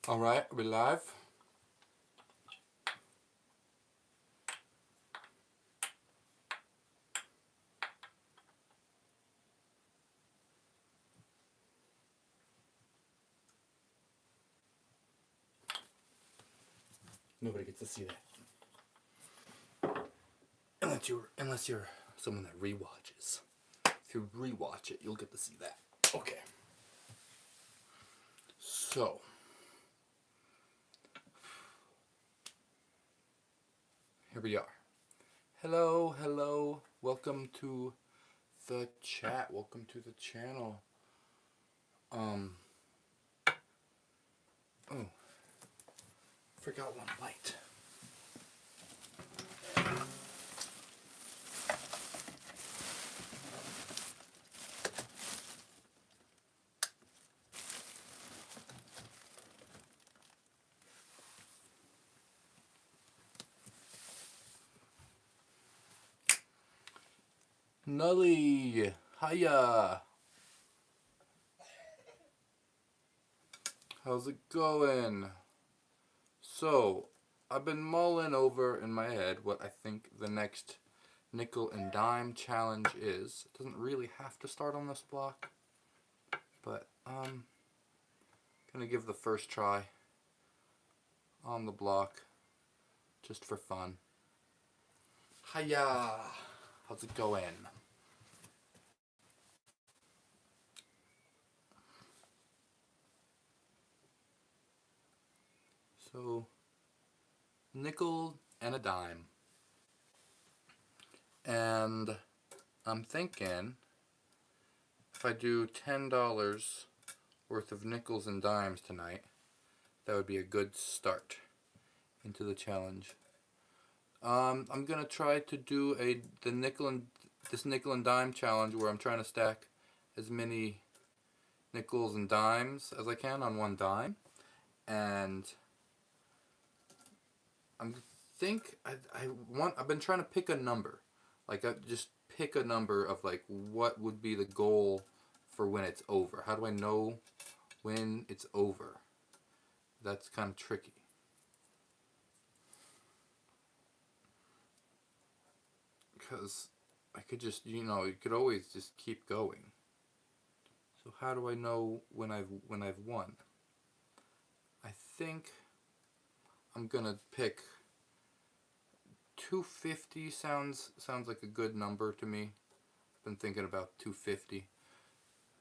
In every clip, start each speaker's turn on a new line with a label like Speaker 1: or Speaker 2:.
Speaker 1: Alright, are we live? Nobody gets to see that. Unless you're someone that rewatches. If you rewatch it, you'll get to see that. Okay. So, here we are. Hello, hello. Welcome to the chat. Welcome to the channel. Oh, forgot one light. Nully, hiya. How's it going? So, I've been mulling over in my head what I think the next nickel and dime challenge is. It doesn't really have to start on this block, but gonna give the first try on the block just for fun. Hiya! How's it going? So, nickel and a dime. And I'm thinking if I do $10 worth of nickels and dimes tonight, that would be a good start into the challenge. I'm gonna try to do this nickel and dime challenge where I'm trying to stack as many nickels and dimes as I can on one dime, and I've been trying to pick a number, like just pick a number of like what would be the goal for when it's over. How do I know when it's over? That's kind of tricky. Because I could just, you could always just keep going. So how do I know when I've won? I think I'm gonna pick 250. Sounds like a good number to me. Been thinking about 250.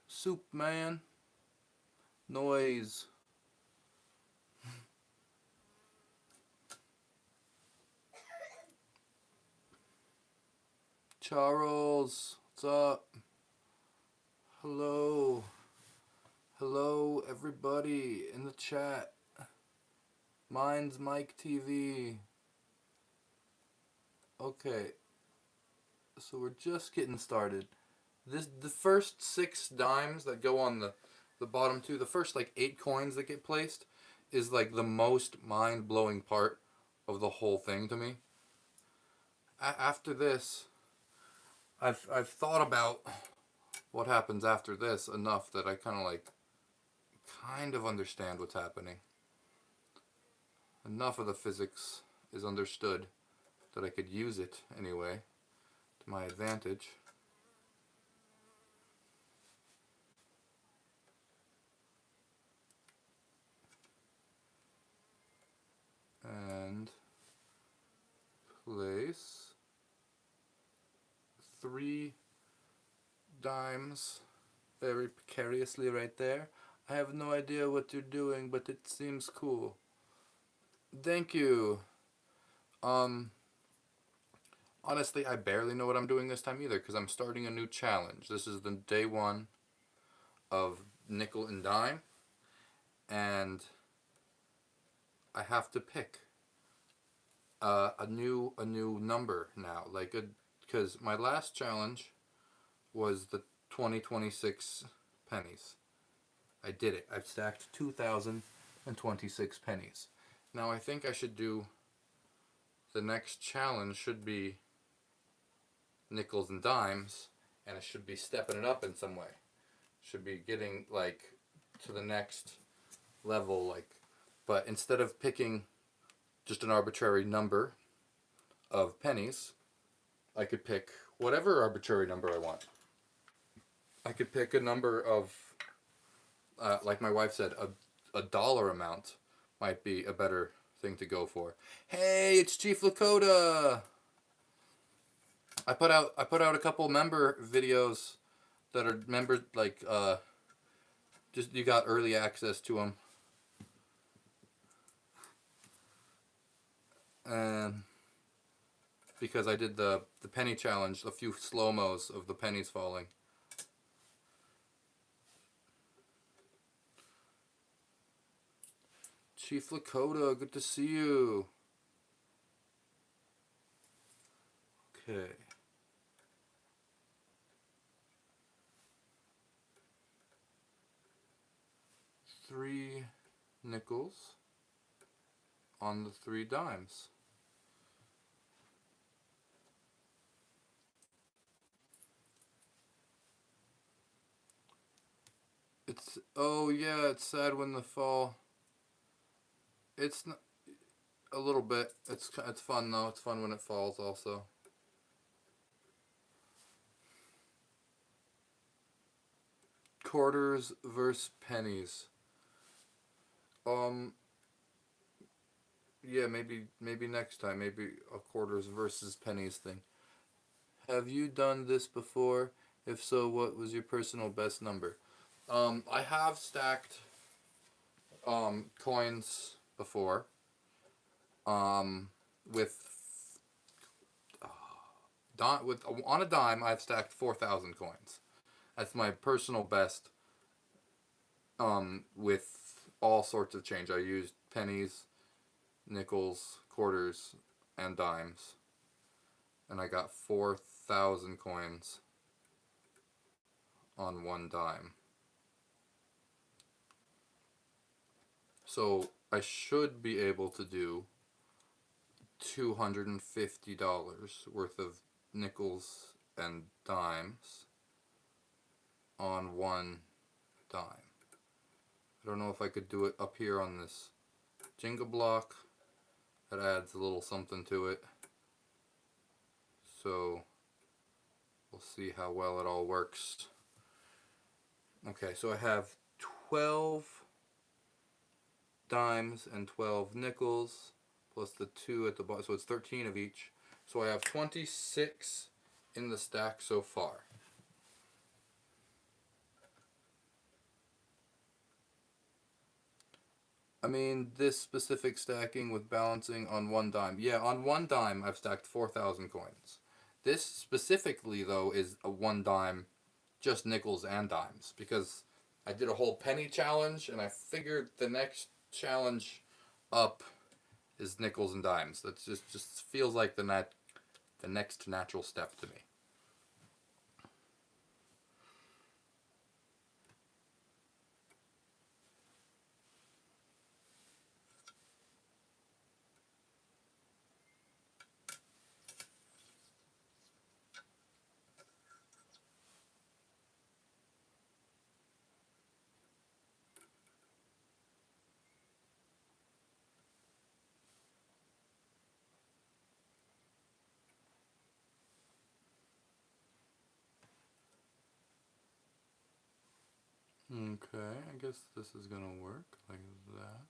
Speaker 1: Soup man. Noise. Charles, what's up? Hello. Hello, everybody in the chat. Mine's Mike TV. Okay. So we're just getting started. The first 6 dimes that go on the bottom two, the first like 8 coins that get placed, is like the most mind-blowing part of the whole thing to me. After this, I've thought about what happens after this enough that I kind of understand what's happening. Enough of the physics is understood that I could use it anyway to my advantage. And place 3 dimes very precariously right there. I have no idea what you're doing, but it seems cool. Thank you. Honestly, I barely know what I'm doing this time either because I'm starting a new challenge. This is the day 1 of nickel and dime, and I have to pick a new number now, because my last challenge was the 2026 pennies. I did it. I've stacked 2,026 pennies. Now I think I should do, the next challenge should be nickels and dimes, and I should be stepping it up in some way. Should be getting like to the next level, like But instead of picking just an arbitrary number of pennies, I could pick whatever arbitrary number I want. I could pick a number of, like my wife said, a dollar amount might be a better thing to go for. Hey, it's Chief Lakota. I put out a couple member videos that are member like just you got early access to them. And because I did the penny challenge, a few slow-mos of the pennies falling. Chief Lakota, good to see you. Okay. Three nickels on the 3 dimes. It's, oh yeah, it's sad when the fall. It's not, a little bit. It's fun though. It's fun when it falls also. Quarters versus pennies. Um, yeah, maybe next time. Maybe a quarters versus pennies thing. Have you done this before? If so, what was your personal best number? I have stacked coins before. Um, with with on a dime, I've stacked 4,000 coins. That's my personal best. With all sorts of change, I used pennies, nickels, quarters, and dimes, and I got 4,000 coins on one dime. So I should be able to do $250 worth of nickels and dimes on one dime. I don't know if I could do it up here on this Jenga block. That adds a little something to it. So we'll see how well it all works. Okay, so I have 12 dimes and 12 nickels plus the 2 at the bottom, so it's 13 of each. So I have 26 in the stack so far. I mean, this specific stacking with balancing on one dime. Yeah, on one dime I've stacked 4,000 coins. This specifically, though, is a one dime, just nickels and dimes, because I did a whole penny challenge, and I figured the next challenge up is nickels and dimes. That just feels like the next natural step to me. Okay, I guess this is gonna work like that.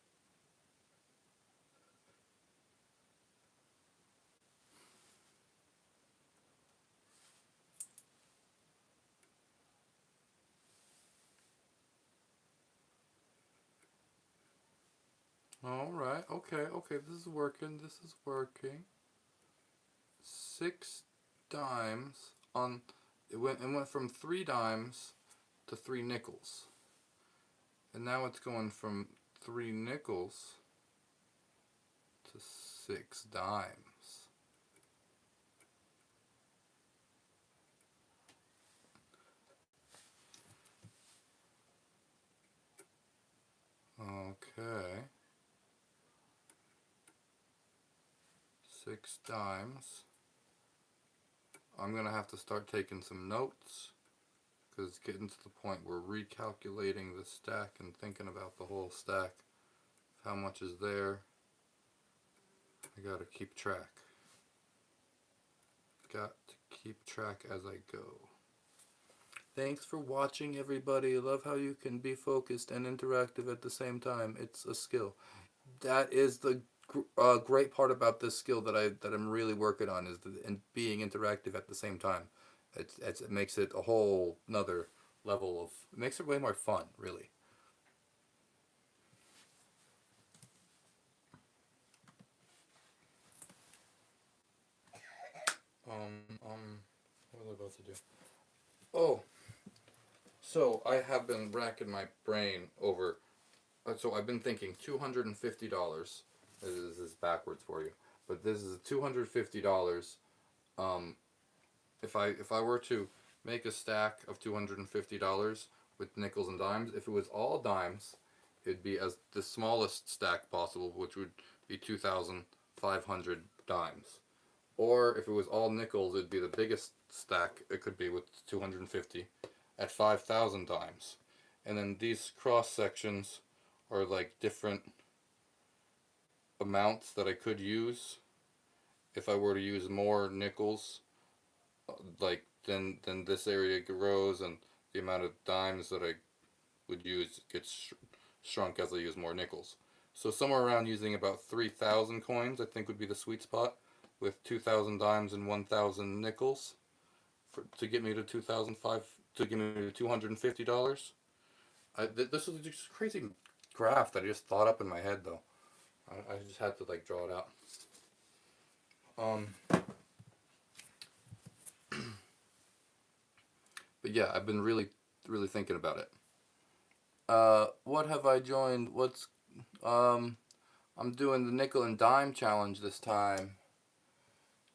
Speaker 1: Alright, okay, this is working, this is working. 6 dimes on, it went from 3 dimes to 3 nickels. And now it's going from 3 nickels to 6 dimes. Okay. 6 dimes. I'm going to have to start taking some notes, because it's getting to the point where recalculating the stack and thinking about the whole stack how much is there. I gotta keep track. Got to keep track as I go. Thanks for watching, everybody. I love how you can be focused and interactive at the same time. It's a skill. That is the great part about this skill that I'm really working on, is being interactive at the same time. It makes it a whole another level of, it makes it way more fun, really. What was I about to do? Oh, so I have been racking my brain over. So I've been thinking $250. This is backwards for you, but this is $250. Um, if I were to make a stack of $250 with nickels and dimes, if it was all dimes, it'd be as the smallest stack possible, which would be 2,500 dimes. Or if it was all nickels, it'd be the biggest stack it could be with 250 at 5,000 dimes. And then these cross sections are like different amounts that I could use if I were to use more nickels. Like then this area grows, and the amount of dimes that I would use gets shrunk as I use more nickels. So somewhere around using about 3,000 coins, I think would be the sweet spot, with 2,000 dimes and 1,000 nickels, to get me to 2,005 to get me to $250. This is just a crazy graph that I just thought up in my head, though. I just had to like draw it out. Um, but yeah, I've been really thinking about it. What have I joined? Um, I'm doing the nickel and dime challenge this time.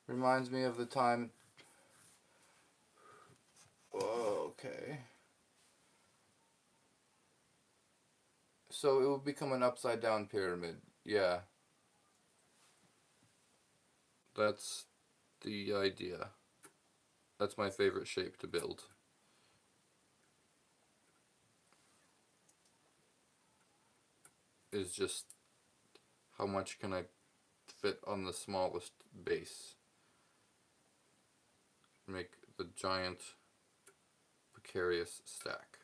Speaker 1: Reminds me of the time. Oh, okay. So it will become an upside down pyramid. Yeah, that's the idea. That's my favorite shape to build. Is just how much can I fit on the smallest base. Make the giant precarious stack.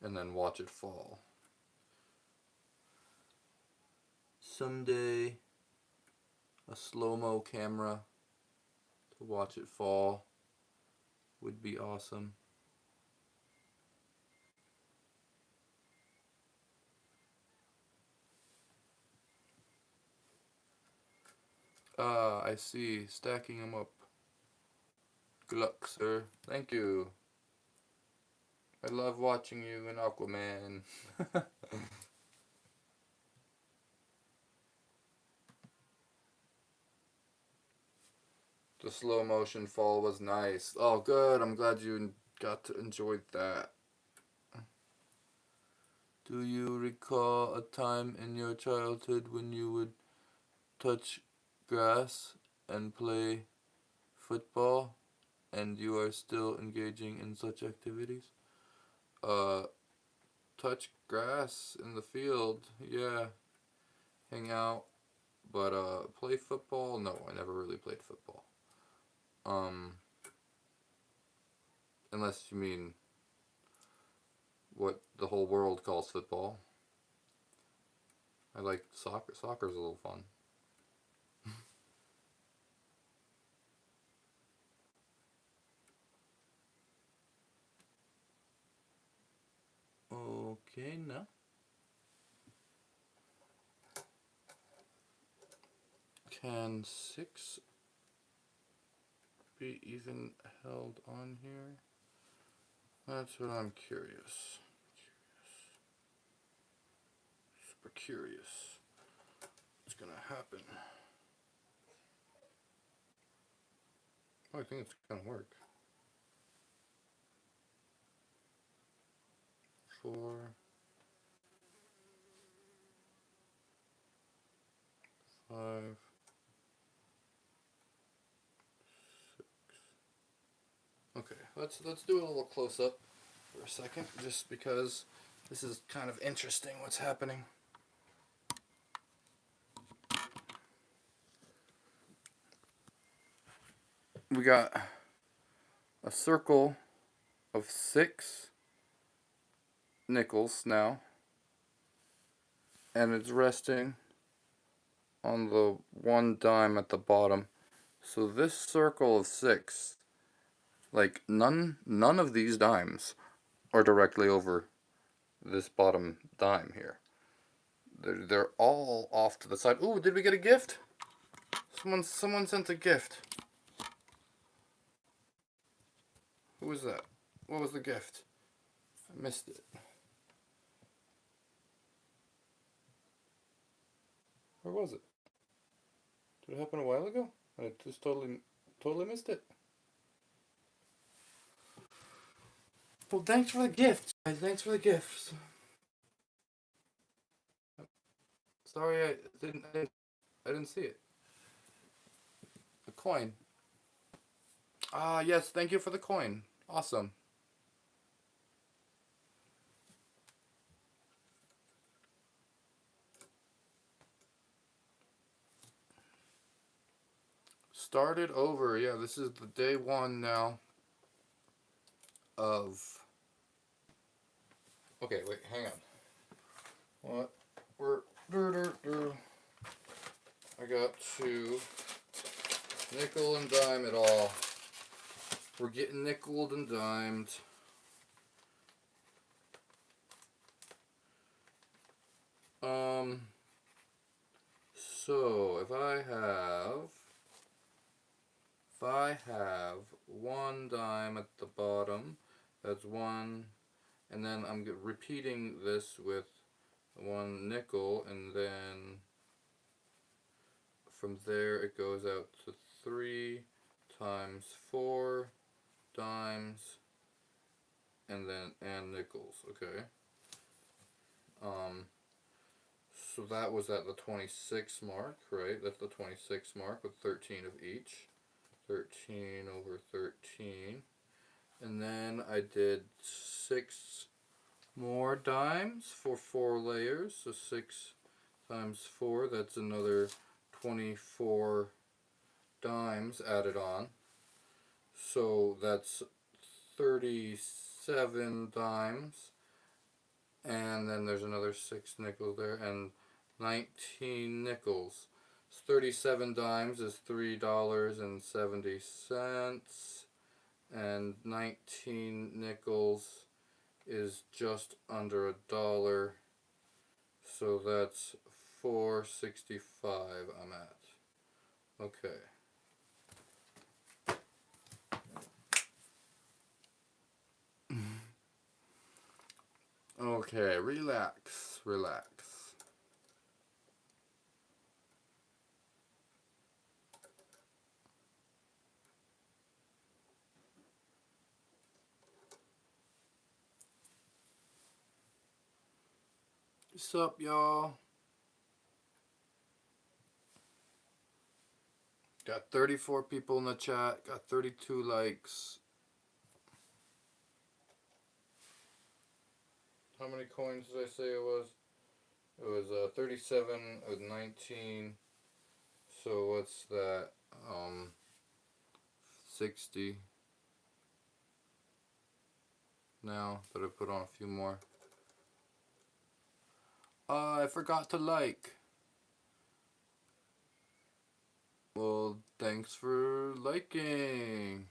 Speaker 1: And then watch it fall. Someday, a slow-mo camera to watch it fall would be awesome. I see. Stacking them up. Good luck, sir. Thank you. I love watching you in Aquaman. The slow motion fall was nice. Oh, good. I'm glad you got to enjoy that. Do you recall a time in your childhood when you would touch grass and play football, and you are still engaging in such activities? Uh, touch grass in the field, yeah. Hang out, but play football? No, I never really played football. Um, unless you mean what the whole world calls football. I like soccer. Soccer's a little fun. Okay, now. Can 6 be even held on here? That's what I'm curious. Super curious. What's gonna happen? Oh, I think it's gonna work. 4, 5, 6. Okay, let's do a little close up for a second, just because This is kind of interesting what's happening. We got a circle of 6 nickels now, and it's resting on the 1 dime at the bottom. So this circle of 6, like none of these dimes are directly over this bottom dime here. They're all off to the side. Ooh, did we get a gift? Someone sent a gift. Who was that? What was the gift? I missed it. Where was it? Did it happen a while ago? I just totally missed it. Well, thanks for the gift, guys. Thanks for the gifts. Sorry, I didn't see it. A coin. Ah, yes. Thank you for the coin. Awesome. Started over. Yeah, this is the day 1 now of. Okay, wait. Hang on. What? I got to nickel and dime it all. We're getting nickeled and dimed. So if I have 1 dime at the bottom, that's 1, and then I'm repeating this with 1 nickel, and then from there it goes out to 3 times 4 dimes, and nickels. Okay. So that was at the 26 mark, right? That's the 26 mark with 13 of each. 13 over 13. And then I did 6 more dimes for 4 layers. So 6 times 4, that's another 24 dimes added on. So that's 37 dimes. And then there's another 6 nickels there, and 19 nickels. 37 dimes is $3.70, and 19 nickels is just under $1. So that's $4.65 I'm at. Okay. Okay, relax, relax. What's up, y'all? Got 34 people in the chat, got 32 likes. How many coins did I say it was? It was 37 of 19. So what's that? 60. Now that I put on a few more. I forgot to like. Well, thanks for liking.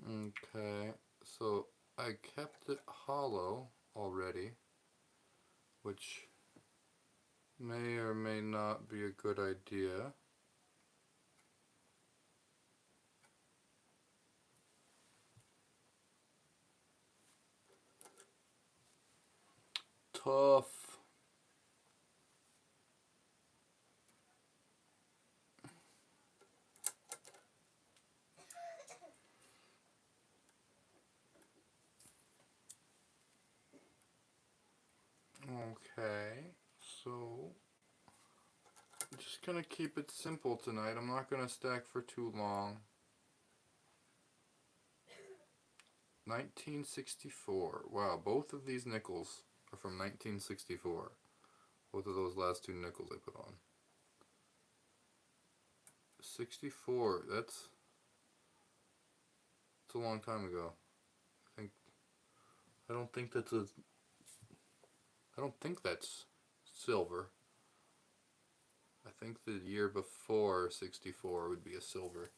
Speaker 1: Okay, so I kept it hollow already, which may or may not be a good idea. Tough. just gonna keep it simple tonight. I'm not gonna stack for too long. 1964. Wow, both of these nickels are from 1964. Both of those last two nickels I put on. 64. That's a long time ago. I don't think that's silver. I think the year before 64 would be a silver.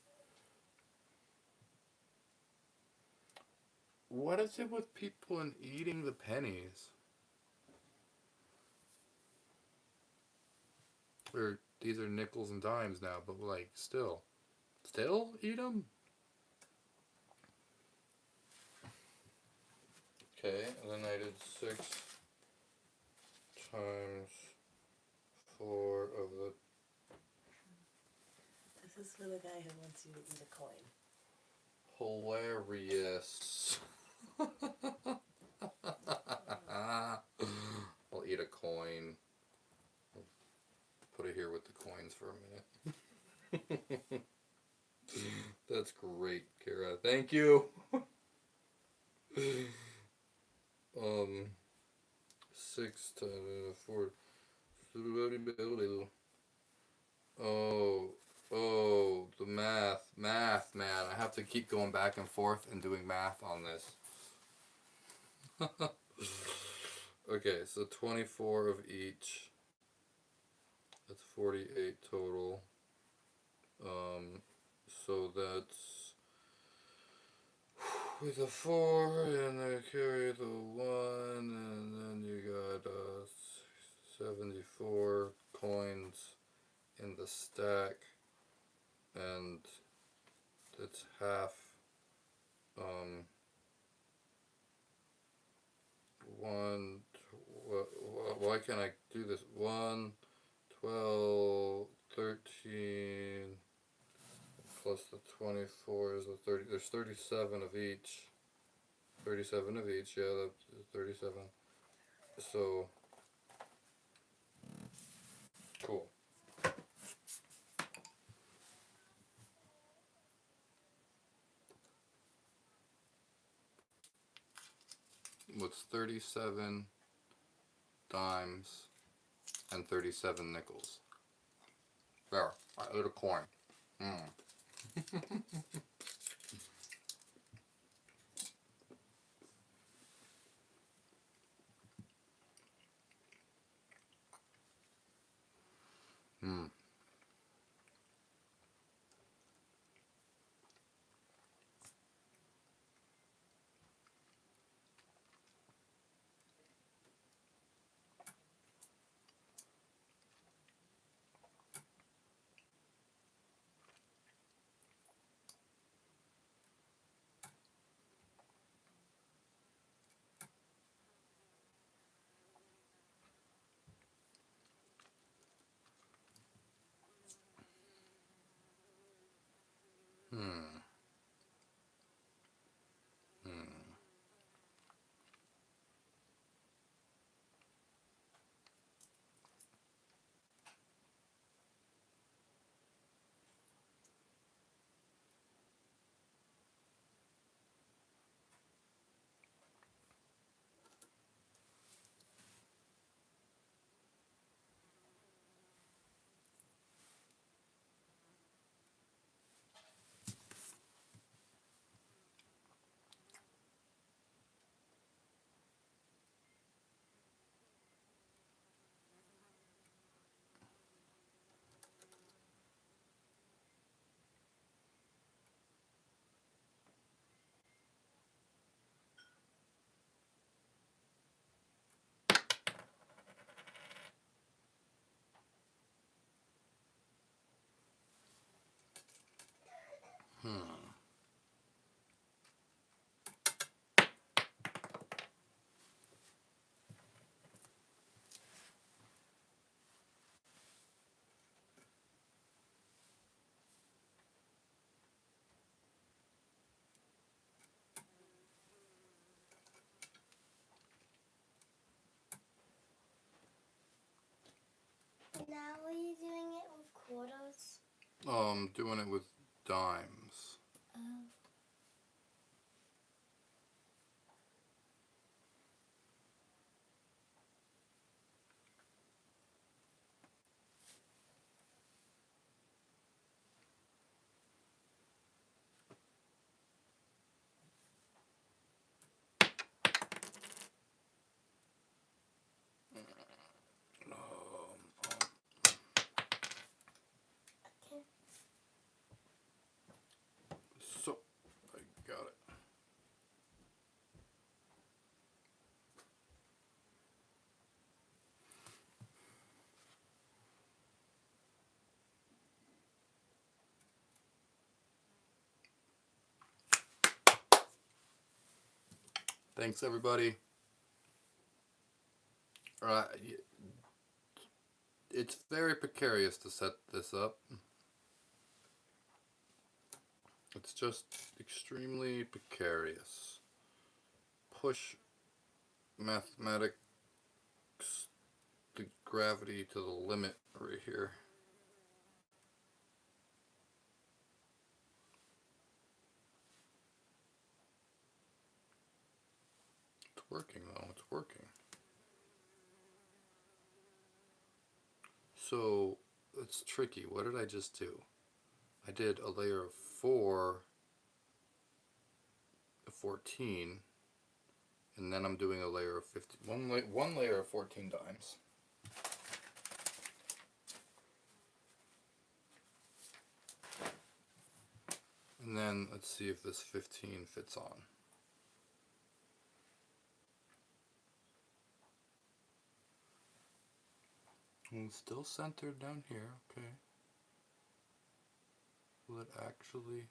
Speaker 1: What is it with people and eating the pennies? Or these are nickels and dimes now, but like still eat them? Okay, and then I did 6 times 4 of the...
Speaker 2: This is for the guy who wants you to eat a coin.
Speaker 1: Hilarious. I'll eat a coin. Put it here with the coins for a minute. That's great, Kara. Thank you. 6 times 4. Oh, the math, man. I have to keep going back and forth and doing math on this. Okay, so 24 of each. That's 48 total. So that's with a 4, and I carry the 1, and then you got 74 coins in the stack, and that's half. Why can't I do this? 1, 12, 13, plus the 24 is the 30. There's 37 of each. 37 of each, yeah, that's 37. So, cool. What's 37 dimes and 37 nickels? There, I ate a coin.
Speaker 3: Now are you doing it with
Speaker 2: quarters?
Speaker 1: Doing it with dimes.
Speaker 2: Um, okay.
Speaker 1: So, I got it. Thanks, everybody. It's very precarious to set this up. It's just extremely precarious. Push mathematics, the gravity to the limit right here. It's working though, it's working. So, it's tricky. What did I just do? I did a layer of 4, 14, and then I'm doing a layer of 50. One layer of 14 dimes. And then let's see if this 15 fits on. And it's still centered down here, okay. Will it actually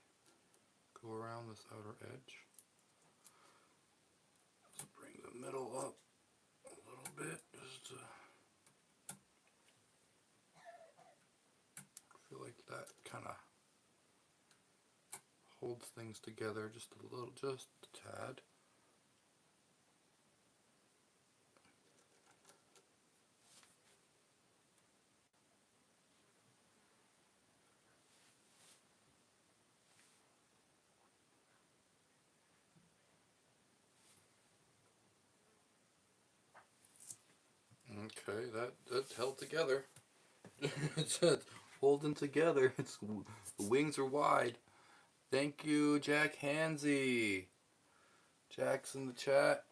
Speaker 1: go around this outer edge? Let's bring the middle up a little bit, just to feel like that kind of holds things together just a little, just a tad. Okay, that's held together. It's holding together. The wings are wide. Thank you, Jack Hansey. Jack's in the chat.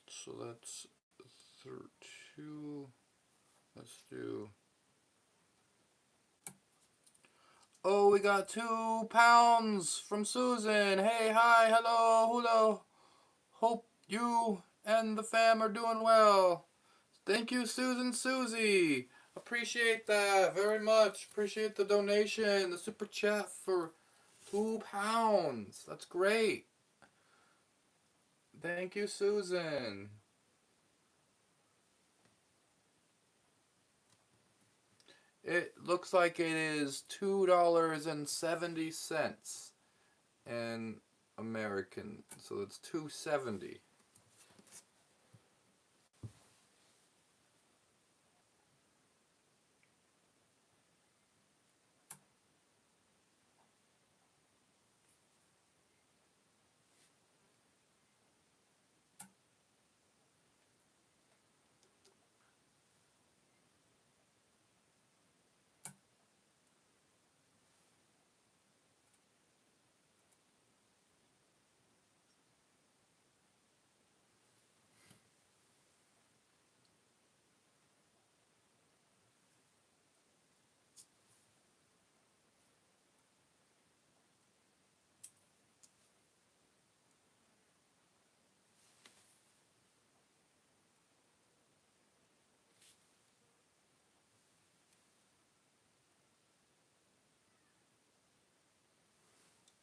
Speaker 1: So that's 2. Let's do. Oh, we got £2 from Susan. Hey, hi, hello, hello. Hope you and the fam are doing well. Thank you, Susan Susie. Appreciate that very much. Appreciate the donation, the super chat for £2. That's great. Thank you, Susan. It looks like it is $2.70 in American, so it's $2.70.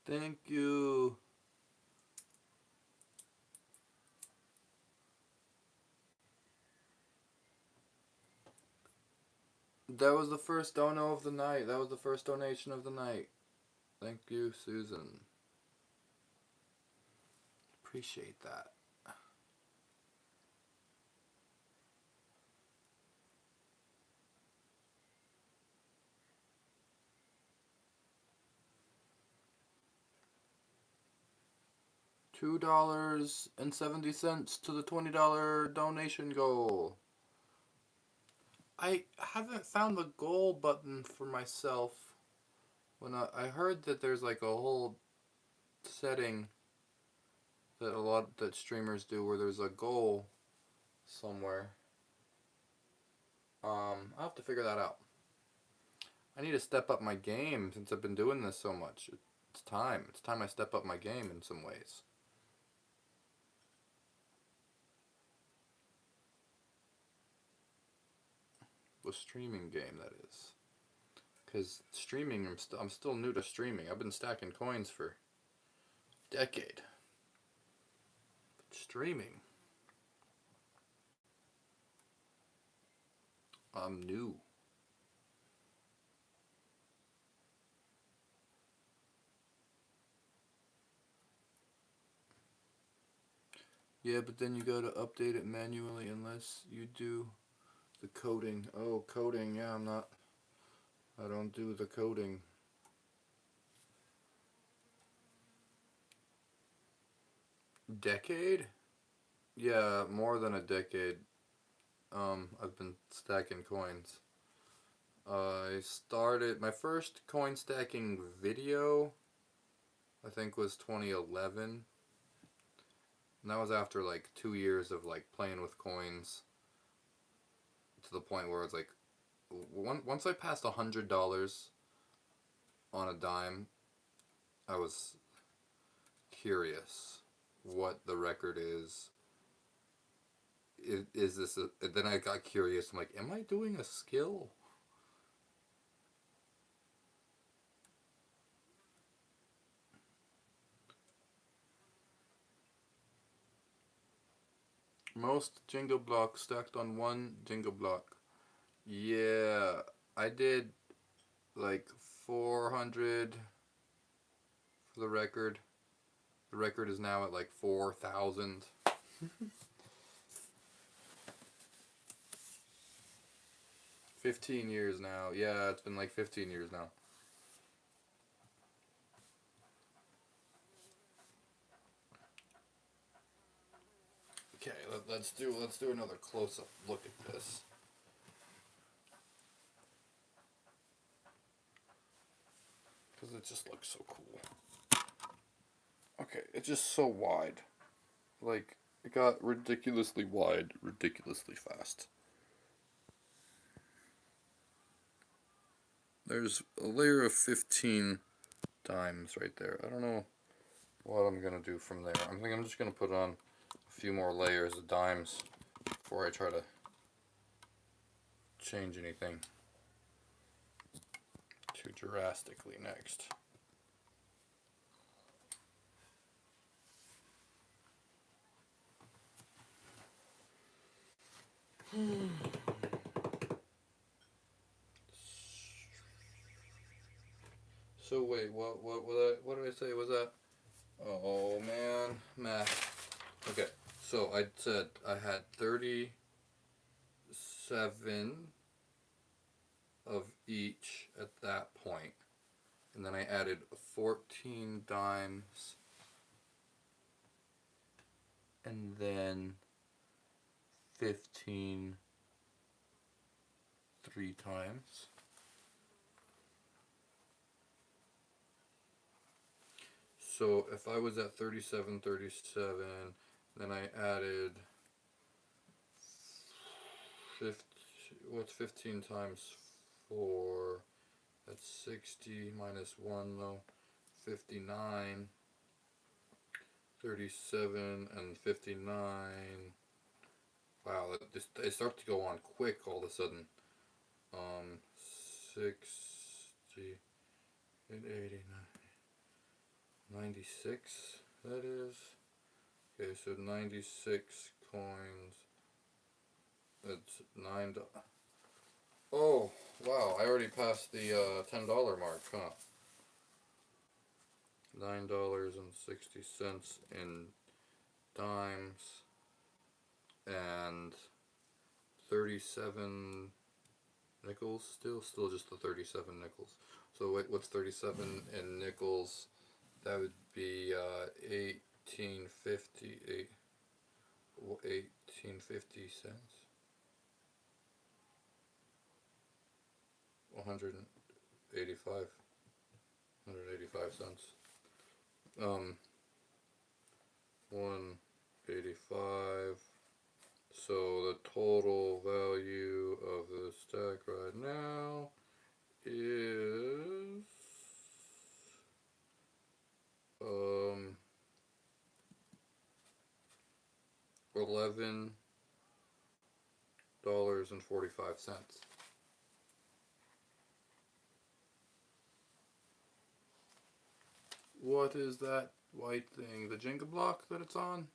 Speaker 1: Thank you. That was the first dono of the night. That was the first donation of the night. Thank you, Susan. Appreciate that. $2.70 to the $20 donation goal. I haven't found the goal button for myself. When I heard that there's like a whole setting that streamers do where there's a goal somewhere. I'll have to figure that out. I need to step up my game since I've been doing this so much. It's time. It's time I step up my game in some ways. The streaming game, that is. Because streaming, I'm still new to streaming. I've been stacking coins for a decade. But streaming, I'm new. Yeah, but then you gotta update it manually unless you do the coding. Oh, coding, yeah, I don't do the coding. Decade? Yeah, more than a decade. I've been stacking coins. I started, my first coin stacking video, I think was 2011. And that was after like 2 years of like playing with coins to the point where it's like, once I passed $100 on a dime, I was curious what the record is. Is this then I got curious. I'm like, am I doing a skill? Most Jenga blocks stacked on one Jenga block. Yeah, I did like 400 for the record. The record is now at like 4,000. 15 years now. Yeah, it's been like 15 years now. Okay, let's do another close up look at this. Because it just looks so cool. Okay, it's just so wide. Like, it got ridiculously wide, ridiculously fast. There's a layer of 15 dimes right there. I don't know what I'm going to do from there. I think I'm just going to put on a few more layers of dimes before I try to change anything too drastically next. So wait, what did I say was that? Oh man, math. Okay, so I said I had 37 of each at that point, and then I added 14 dimes, and then 15 three times. So if I was at 37, then I added 50, what's 15 times 4? That's 60 minus 1 though. 59, 37, and 59. Wow, it starts to go on quick all of a sudden. 60, 89, 96, that is. Okay, so 96 coins. That's $9. Oh, Wow, I already passed the $10 mark, huh? $9.60 in dimes and 37 nickels. Still just the 37 nickels. So wait, what's 37 in nickels? That would be 1850 1850 cents. 185 185 cents. 185. So the total value of the stack right now is um $11.45. What is that white thing? The Jenga block that it's on?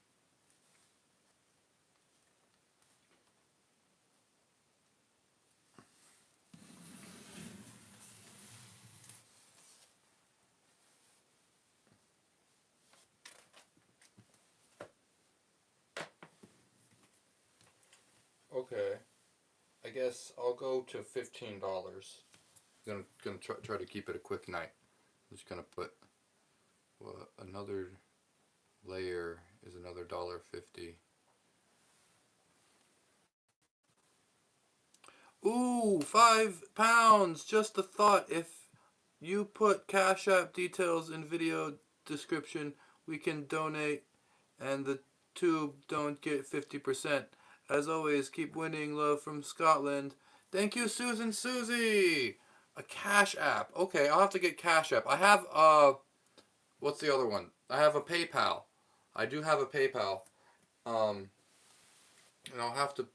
Speaker 1: Okay. I guess I'll go to $15. Gonna try to keep it a quick night. I'm just gonna put another layer is another $1.50. Ooh, £5. Just a thought. If you put Cash App details in video description, we can donate, and the tube don't get 50%. As always, keep winning. Love from Scotland. Thank you, Susan Susie. A Cash App. Okay, I'll have to get Cash App. I have what's the other one? I have a PayPal. I do have a PayPal. Um, and I'll have to.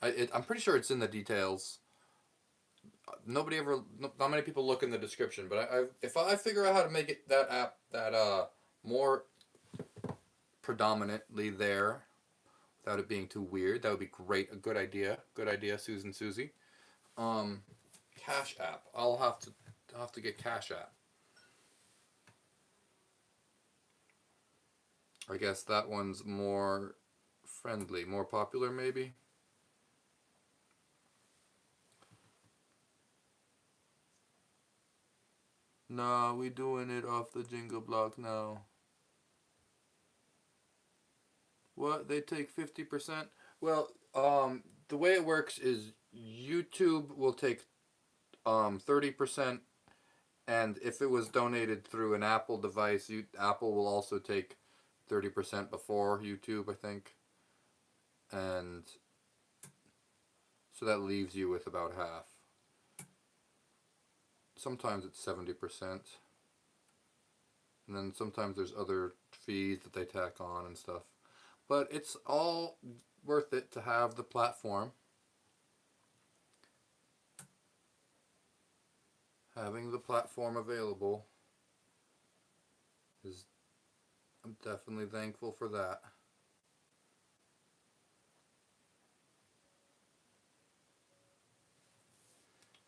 Speaker 1: I'm pretty sure it's in the details. Nobody ever, not many people look in the description, but if I figure out how to make it that app that more predominantly there without it being too weird, that would be great. A good idea, Susan Susie. Um, Cash App. I'll have to get Cash App. I guess that one's more friendly, more popular maybe. Nah, we doing it off the Jingle block now. What? They take 50%? Well, the way it works is YouTube will take 30%, and if it was donated through an Apple device, Apple will also take 30% before YouTube, I think. And so that leaves you with about half. Sometimes it's 70%. And then sometimes there's other fees that they tack on and stuff. But it's all worth it to have the platform. Having the platform available is, I'm definitely thankful for that.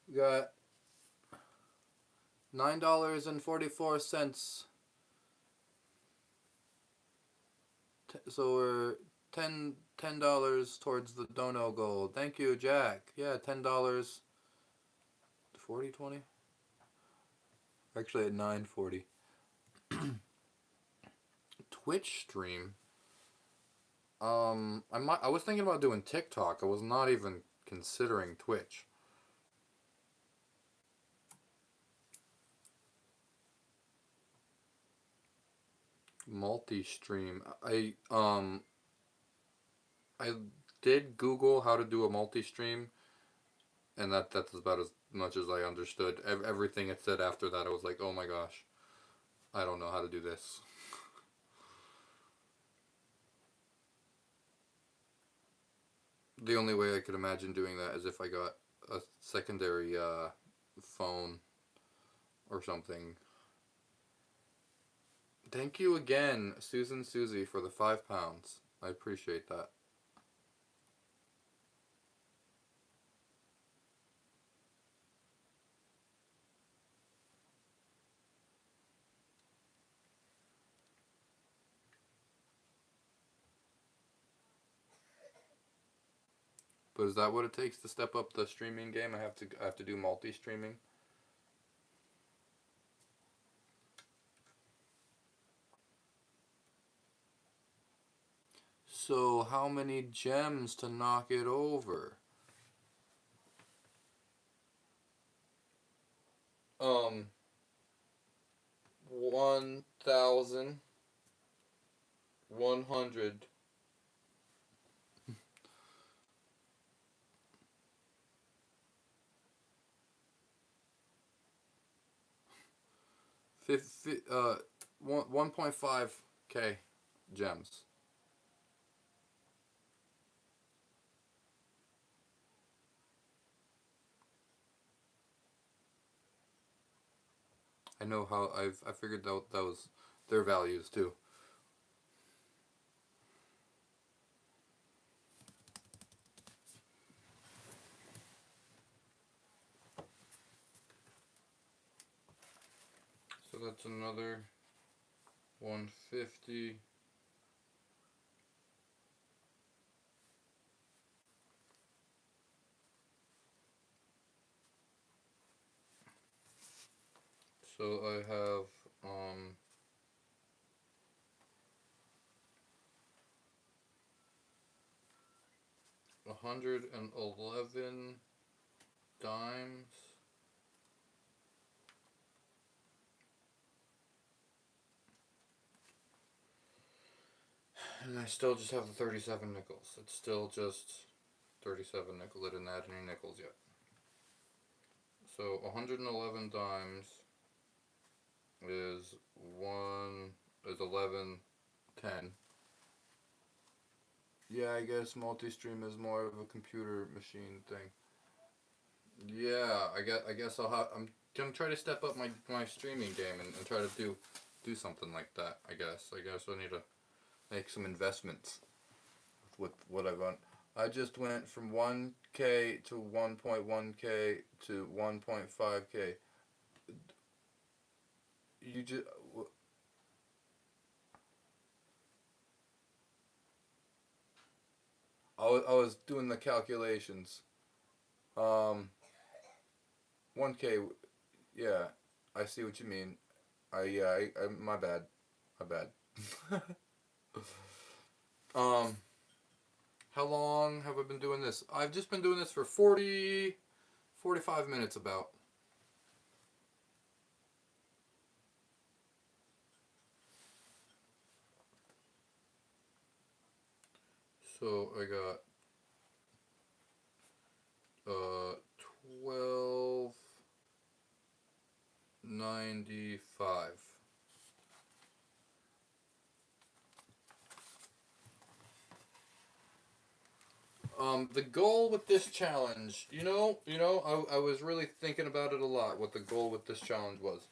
Speaker 1: We got $9.44. So we're $10 towards the dono goal. Thank you, Jack. Yeah, $10. 40, 20. Actually at 9:40. Twitch stream. I was thinking about doing TikTok. I was not even considering Twitch. Multi-stream. I did Google how to do a multi-stream, and that's about as much as I understood. Everything it said after that, I was like, oh my gosh, I don't know how to do this. The only way I could imagine doing that is if I got a secondary phone or something. Thank you again, Susan Susie, for the £5. I appreciate that. But is that what it takes to step up the streaming game? I have to do multi-streaming. So how many gems to knock it over? 1,100. 1.5k gems. I know how I figured that was their values too. So that's another 150. So I have 111 dimes. And I still just have the 37 nickels. It's still just 37 nickels. I didn't add any nickels yet. So 111 dimes is 1110. Yeah, I guess multi-stream is more of a computer machine thing. Yeah, I guess I'm gonna try to step up my streaming game and try to do something like that. I guess I need to make some investments with what I've done. I just went from 1k to 1.1k to 1.5k. You just I was doing the calculations. Um, 1k. Yeah, I see what you mean. My bad. My bad. um, how long have I been doing this? I've just been doing this for 45 minutes about. So I got 1295. The goal with this challenge, I was really thinking about it a lot. What the goal with this challenge was,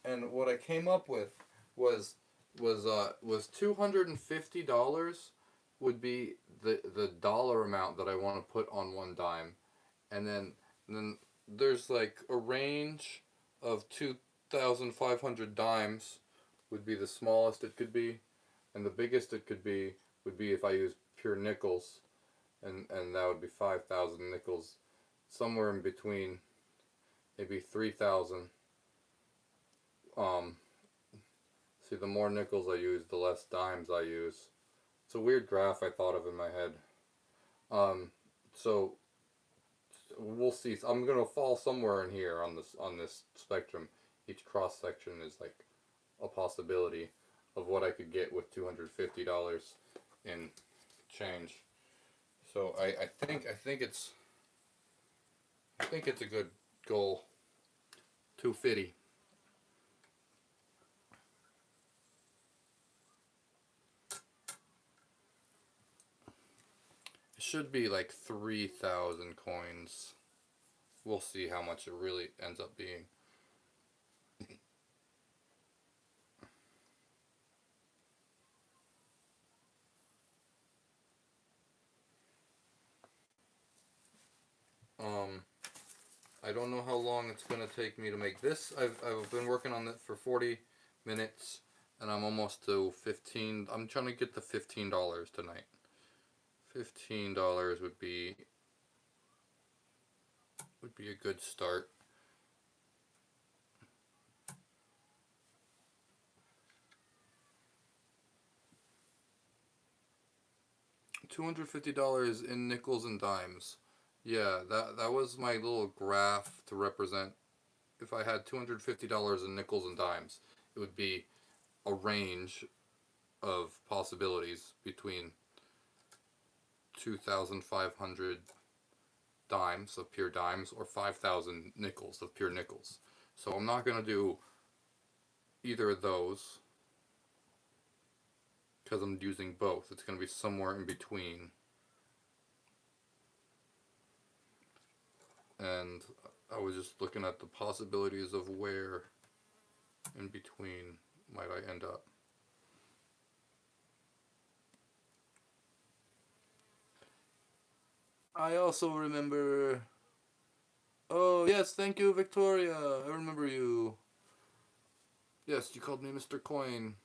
Speaker 1: and what I came up with was was $250 would be the dollar amount that I want to put on one dime, and then there's like a range of 2,500 dimes would be the smallest it could be, and the biggest it could be would be if I use pure nickels, and that would be 5,000 nickels, somewhere in between, maybe 3,000. Um, See, the more nickels I use, the less dimes I use. It's a weird graph I thought of in my head. Um, so we'll see. I'm gonna fall somewhere in here on this spectrum. Each cross section is like a possibility of what I could get with $250 in change. So I think it's a good goal. 250. It should be like 3,000 coins. We'll see how much it really ends up being. Um, I don't know how long it's gonna take me to make this. I've been working on it for 40 minutes, and I'm almost to 15. I'm trying to get the $15 tonight. $15 would be would be a good start. $250 in nickels and dimes. Yeah, that was my little graph to represent if I had $250 in nickels and dimes. It would be a range of possibilities between 2,500 dimes of pure dimes or 5,000 nickels of pure nickels. So I'm not going to do either of those because I'm using both. It's going to be somewhere in between. And I was just looking at the possibilities of where in between might I end up. I also remember. Oh, yes, thank you, Victoria. I remember you. Yes, you called me Mr. Coin.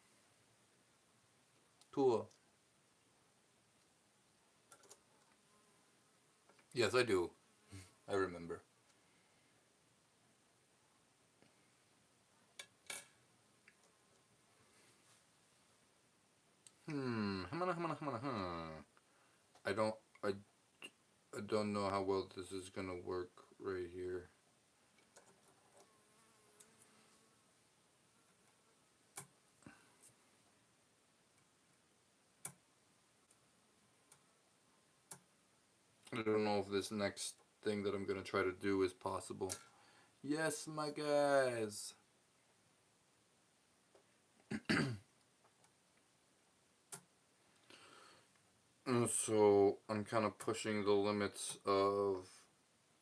Speaker 1: Cool. Yes, I do. I remember. Hmm. I don't. I, I don't know how well this is gonna work right here. I don't know if this next thing that I'm gonna try to do is possible. Yes, my guys. So I'm kind of pushing the limits of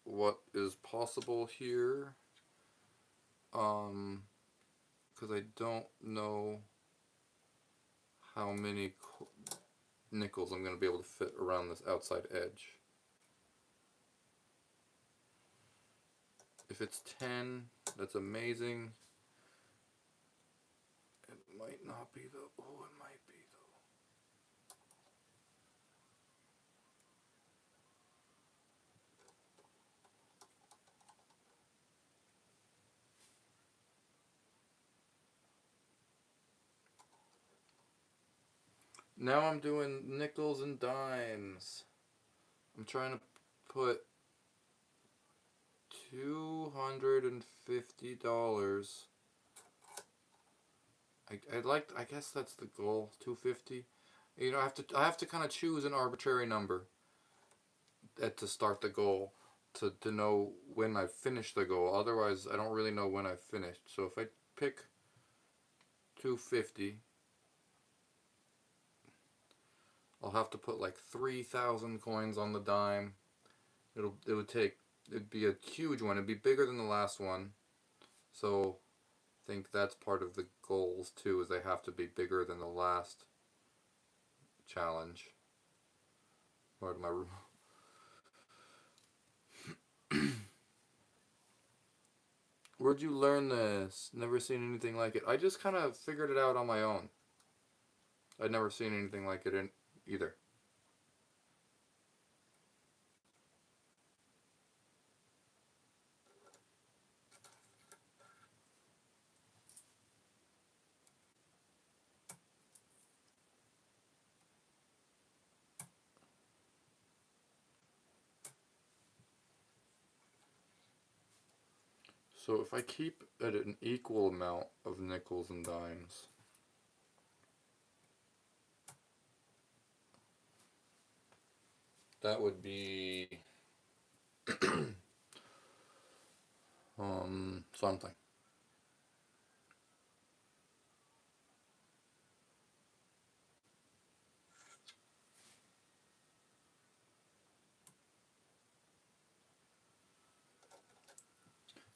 Speaker 1: what is possible here. Because I don't know how many nickels I'm going to be able to fit around this outside edge. If it's 10, that's amazing. It might not be though. Oh, it might be though. Now I'm doing nickels and dimes. I'm trying to put $250. I guess that's the goal. 250. You know, I have to kind of choose an arbitrary number to start the goal to know when I finish the goal. Otherwise, I don't really know when I finished. So if I pick 250, I'll have to put like 3,000 coins on the dime. It'd be a huge one. It'd be bigger than the last one. So I think that's part of the goals too, is they have to be bigger than the last challenge. Part of my Where'd you learn this? Never seen anything like it. I just kind of figured it out on my own. I'd never seen anything like it in either. So if I keep at an equal amount of nickels and dimes, that would be something.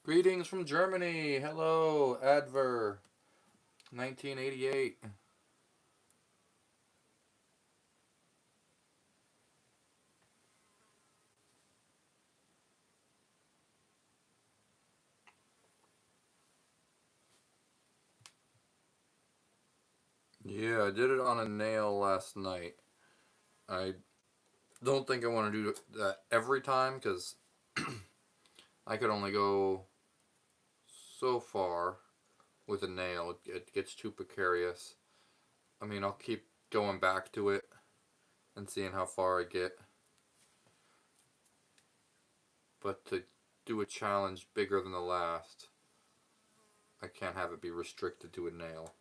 Speaker 1: Greetings from Germany. Hello, Adver, 1988. Yeah, I did it on a nail last night. I don't think I want to do that every time because I could only go so far with a nail. It gets too precarious. I mean, I'll keep going back to it and seeing how far I get. But to do a challenge bigger than the last, I can't have it be restricted to a nail.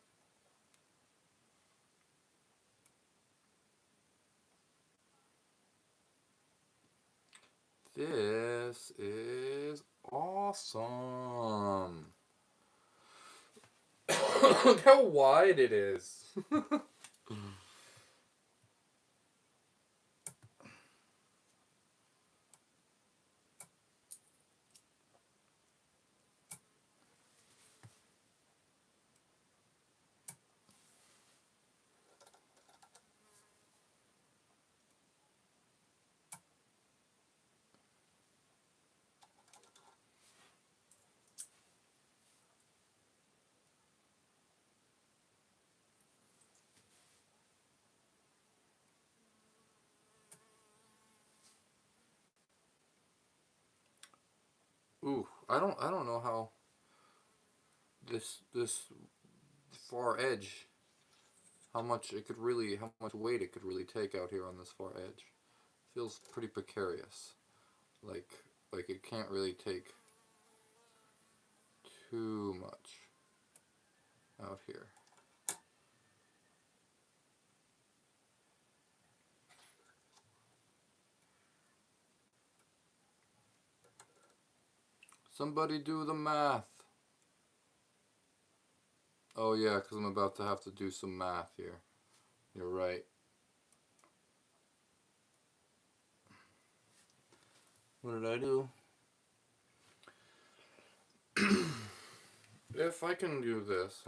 Speaker 1: This is awesome. Look how wide it is. Ooh, I don't know how this far edge, how much how much weight it could really take out here on this far edge. Feels pretty precarious. Like like it can't really take too much out here. Somebody do the math. Oh yeah, because I'm about to have to do some math here. You're right. What did I do? If I can do this,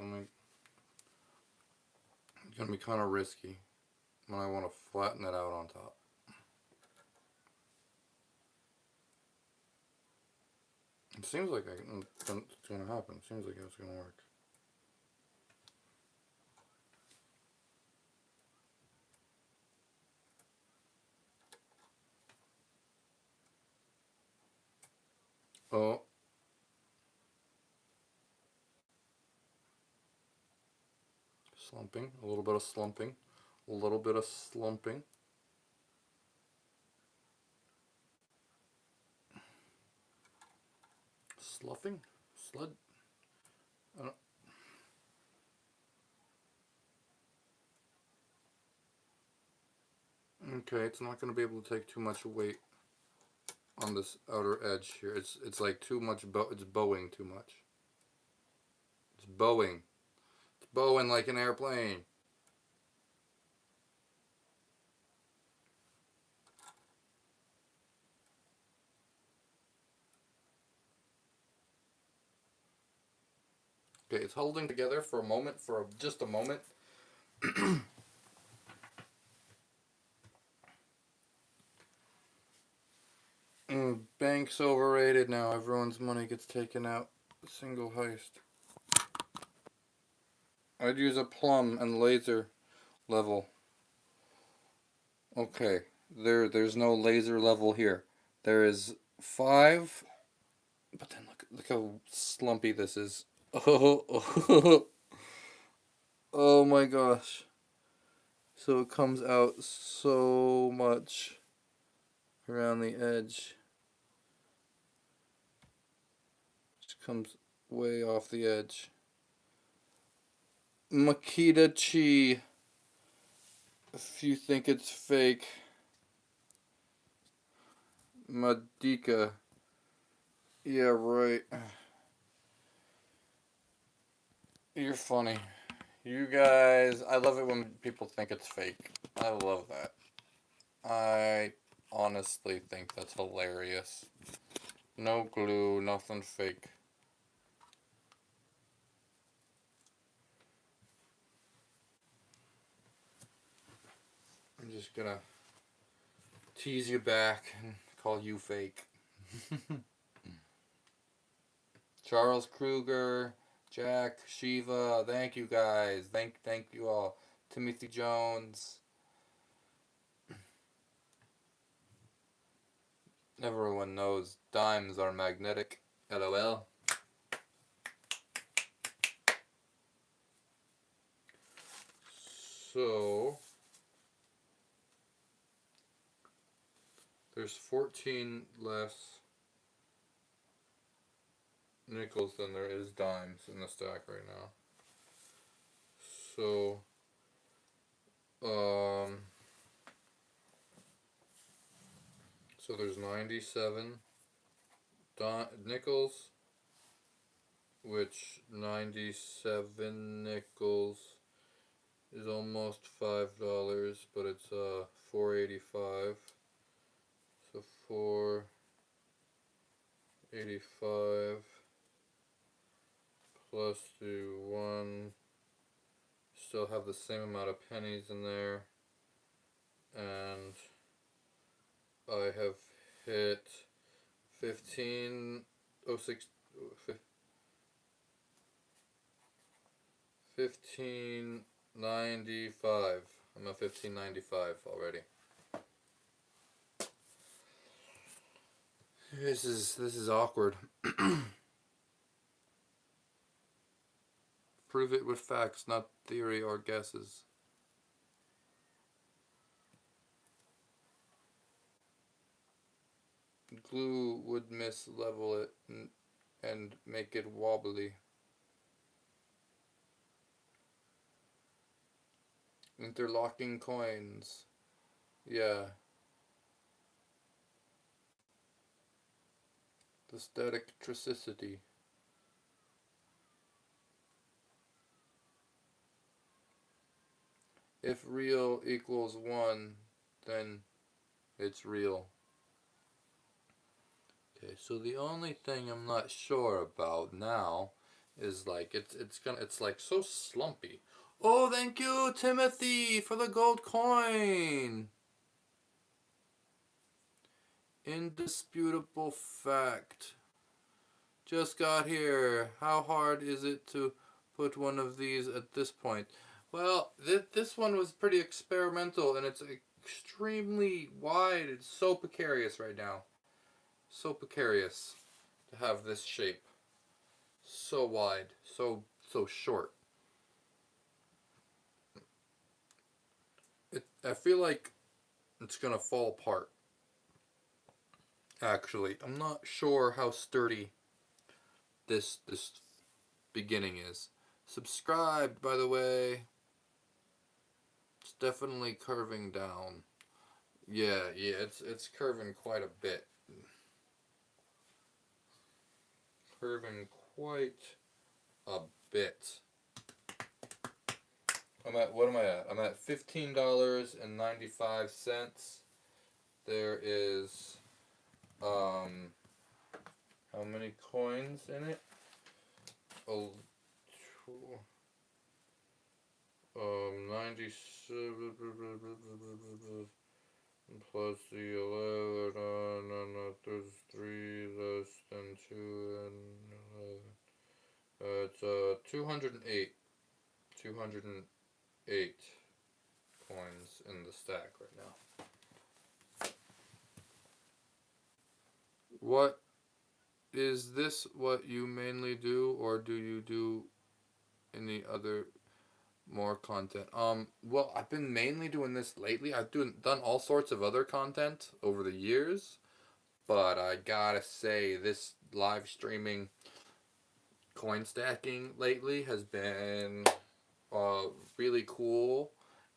Speaker 1: it's gonna be kind of risky when I want to flatten it out on top. It seems like it's gonna happen. It seems like it's gonna work. Oh, slumping. A little bit of slumping. A little bit of slumping. Sloughing? Slud? I don't, okay, it's not going to be able to take too much weight on this outer edge here. It's like too much it's bowing too much. It's bowing. It's bowing like an airplane. Okay, it's holding together for a moment, just a moment. Bank's overrated now. Everyone's money gets taken out. Single heist. I'd use a plumb and laser level. Okay, there's no laser level here. There is 5, but then look how slumpy this is. Oh, oh my gosh. So it comes out so much around the edge. Just comes way off the edge. Makita Chi. If you think it's fake. Madika. Yeah, right. You're funny. You guys, I love it when people think it's fake. I love that. I honestly think that's hilarious. No glue, nothing fake. I'm just gonna tease you back and call you fake. Charles Kruger, Jack, Shiva, thank you guys. Thank you all. Timothy Jones. Everyone knows dimes are magnetic. LOL. So there's 14 less nickels than there is dimes in the stack right now. So so there's 97 nickels, which 97 nickels is almost $5, but it's $4.85. So $4.85 plus the 1, still have the same amount of pennies in there, and I have hit 1506 1595. I'm at 1595 already. This is awkward. Prove it with facts, not theory or guesses. Glue would mislevel it and make it wobbly. Interlocking coins. Yeah. The static tricity. If real equals 1, then it's real. Okay, so the only thing I'm not sure about now is like it's like so slumpy. Oh, thank you, Timothy, for the gold coin. Indisputable fact. Just got here. How hard is it to put one of these at this point? Well, this one was pretty experimental, and it's extremely wide. It's so precarious right now. So precarious to have this shape. So wide. So short. I feel like it's gonna fall apart. Actually, I'm not sure how sturdy this beginning is. Subscribe, by the way. It's definitely curving down. Yeah, it's curving quite a bit. Curving quite a bit. What am I at? I'm at $15.95. There is how many coins in it? Oh, 97 plus the 11, no, there's 3 less than 2 and 11. It's 208. 208 coins in the stack right now. What is this what you mainly do, or do you do any other more content? Well, I've been mainly doing this lately. I've done all sorts of other content over the years, but I gotta say this live streaming coin stacking lately has been really cool,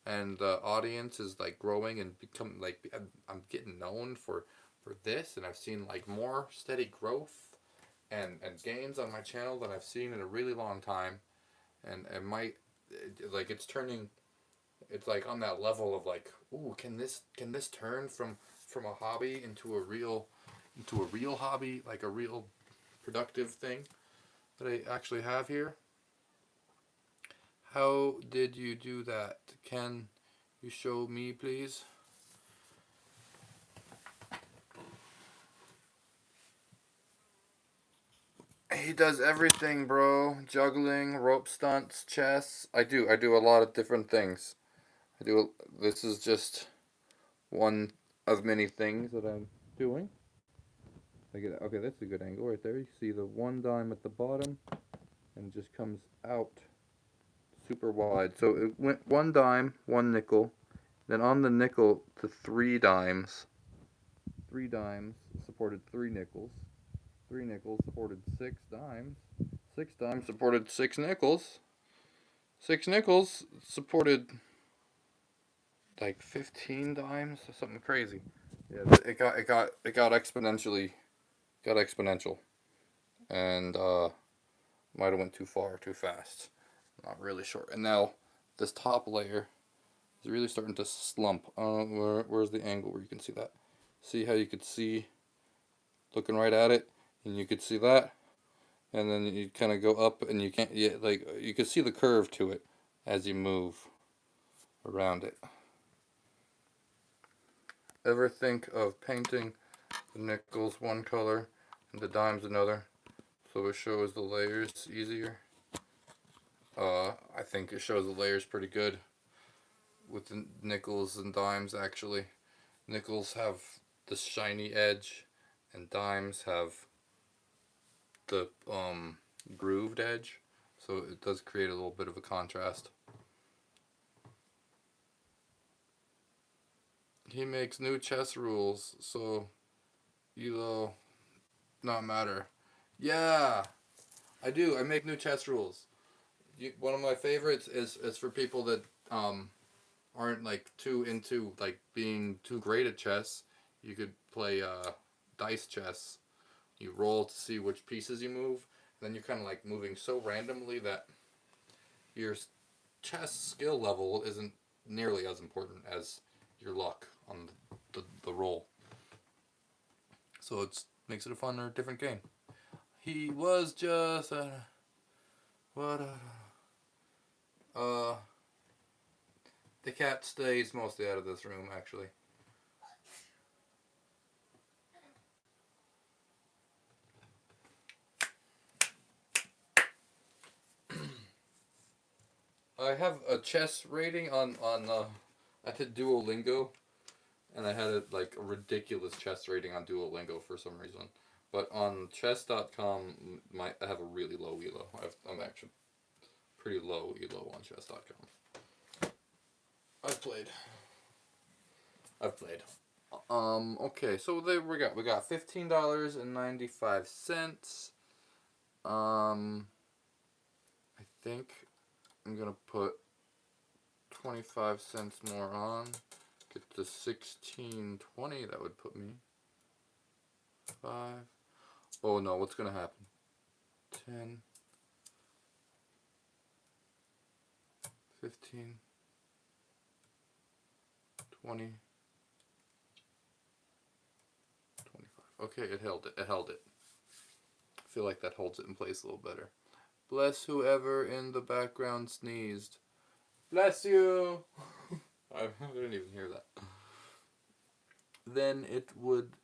Speaker 1: and the audience is like growing and become like I'm getting known for this, and I've seen like more steady growth and gains on my channel than I've seen in a really long time, and it might like it's like on that level of like, ooh, can this turn from a hobby into a real hobby, like a real productive thing that I actually have here. How did you do that? Can you show me, please? He does everything, bro. Juggling, rope stunts, chess. I do a lot of different things. This is just one of many things that I'm doing. Okay, that's a good angle right there. You see the 1 dime at the bottom, and it just comes out super wide. So it went 1 dime, 1 nickel, then on the nickel to 3 dimes. 3 dimes supported 3 nickels. 3 nickels supported 6 dimes. 6 dimes supported 6 nickels. 6 nickels supported like 15 dimes or something crazy. Yeah, it got exponential, and might have went too far too fast. Not really sure. And now this top layer is really starting to slump. Where's the angle where you can see that? See how you could see looking right at it, and you could see that, and then you kind of go up, and you can't. Yeah, like you can see the curve to it as you move around it. Ever think of painting the nickels one color and the dimes another, so it shows the layers easier? I think it shows the layers pretty good with the nickels and dimes actually. Nickels have the shiny edge, and dimes have the grooved edge, so it does create a little bit of a contrast. He makes new chess rules, so Elo not matter. Yeah, I do. I make new chess rules. One of my favorites is for people that aren't like too into like being too great at chess. You could play dice chess. You roll to see which pieces you move. And then you're kind of like moving so randomly that your chess skill level isn't nearly as important as your luck on the roll. So it makes it a fun or different game. He was just what uh the cat stays mostly out of this room actually. I have a chess rating on I did Duolingo, and I had like a ridiculous chess rating on Duolingo for some reason. But on chess.com, I have a really low elo. I'm actually pretty low elo on chess.com. I've played. I've played. Okay, so there we got $15.95. Um, I think I'm gonna put 25 cents more on. Get to 16.20. That would put me 5. Oh no, what's gonna happen? 10, 15, 20, 25. Okay, it held it. It held it. I feel like that holds it in place a little better. Bless whoever in the background sneezed. Bless you! I didn't even hear that. Then it would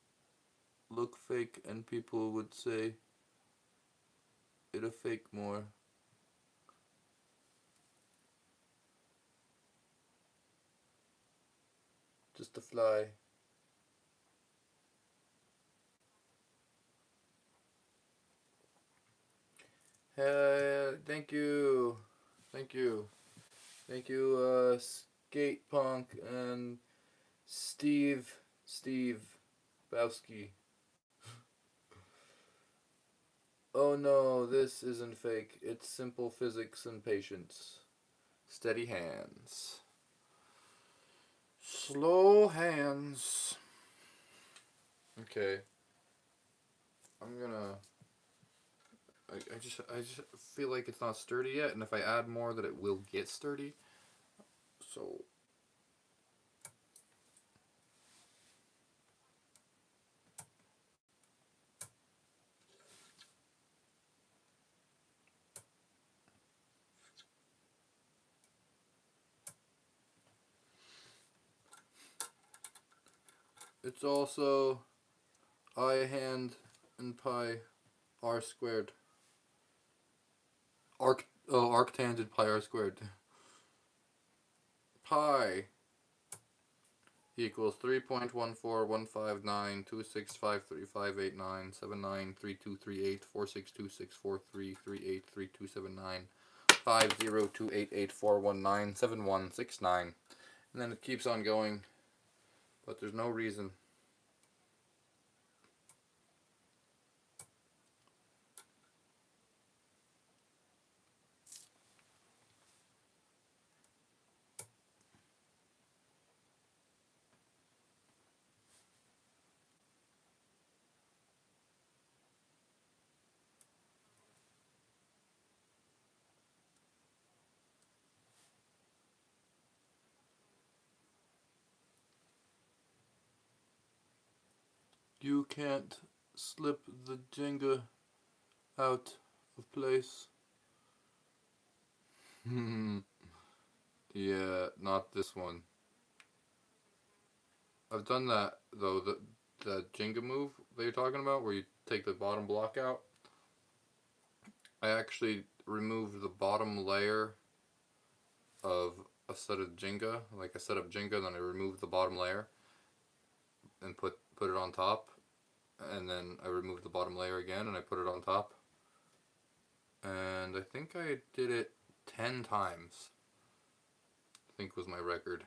Speaker 1: look fake and people would say it a fake more. Just a fly. Hey, thank you. Thank you. Thank you, Skate Punk and Steve Bowski. Oh no, this isn't fake. It's simple physics and patience. Steady hands. Slow hands. Okay. I'm gonna. I just feel like it's not sturdy yet, and if I add more, that it will get sturdy. So it's also I hand and pi r squared. Arctangent pi r squared. Pi equals 3.141592653589793238462264333279502884197169. And then it keeps on going, but there's no reason. You can't slip the Jenga out of place. Yeah, not this one. I've done that though. The Jenga move that you're talking about, where you take the bottom block out. I actually removed the bottom layer of a set of Jenga, like I set up Jenga, then I removed the bottom layer and put it on top, and then I removed the bottom layer again and I put it on top. And I think I did it 10 times. I think was my record.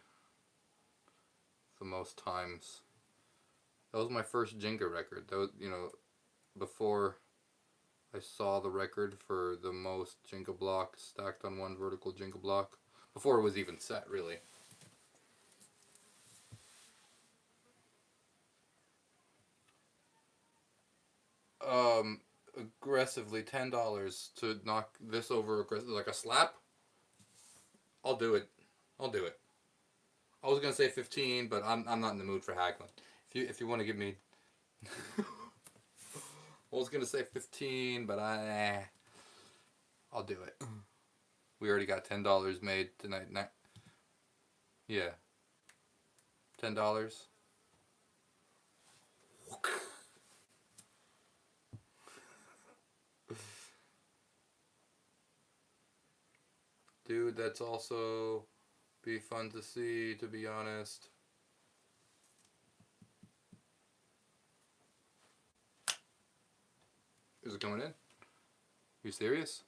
Speaker 1: The most times. That was my first Jenga record. That was, before I saw the record for the most Jenga blocks stacked on one vertical Jenga block. Before it was even set, really. Aggressively $10 to knock this over like a slap. I'll do it. I'll do it. I was gonna say 15, but I'm not in the mood for haggling. If you want to give me, I was gonna say 15, but I'll do it. We already got $10 made tonight. Yeah, $10. Dude, that's also be fun to see, to be honest. Is it coming in? You serious?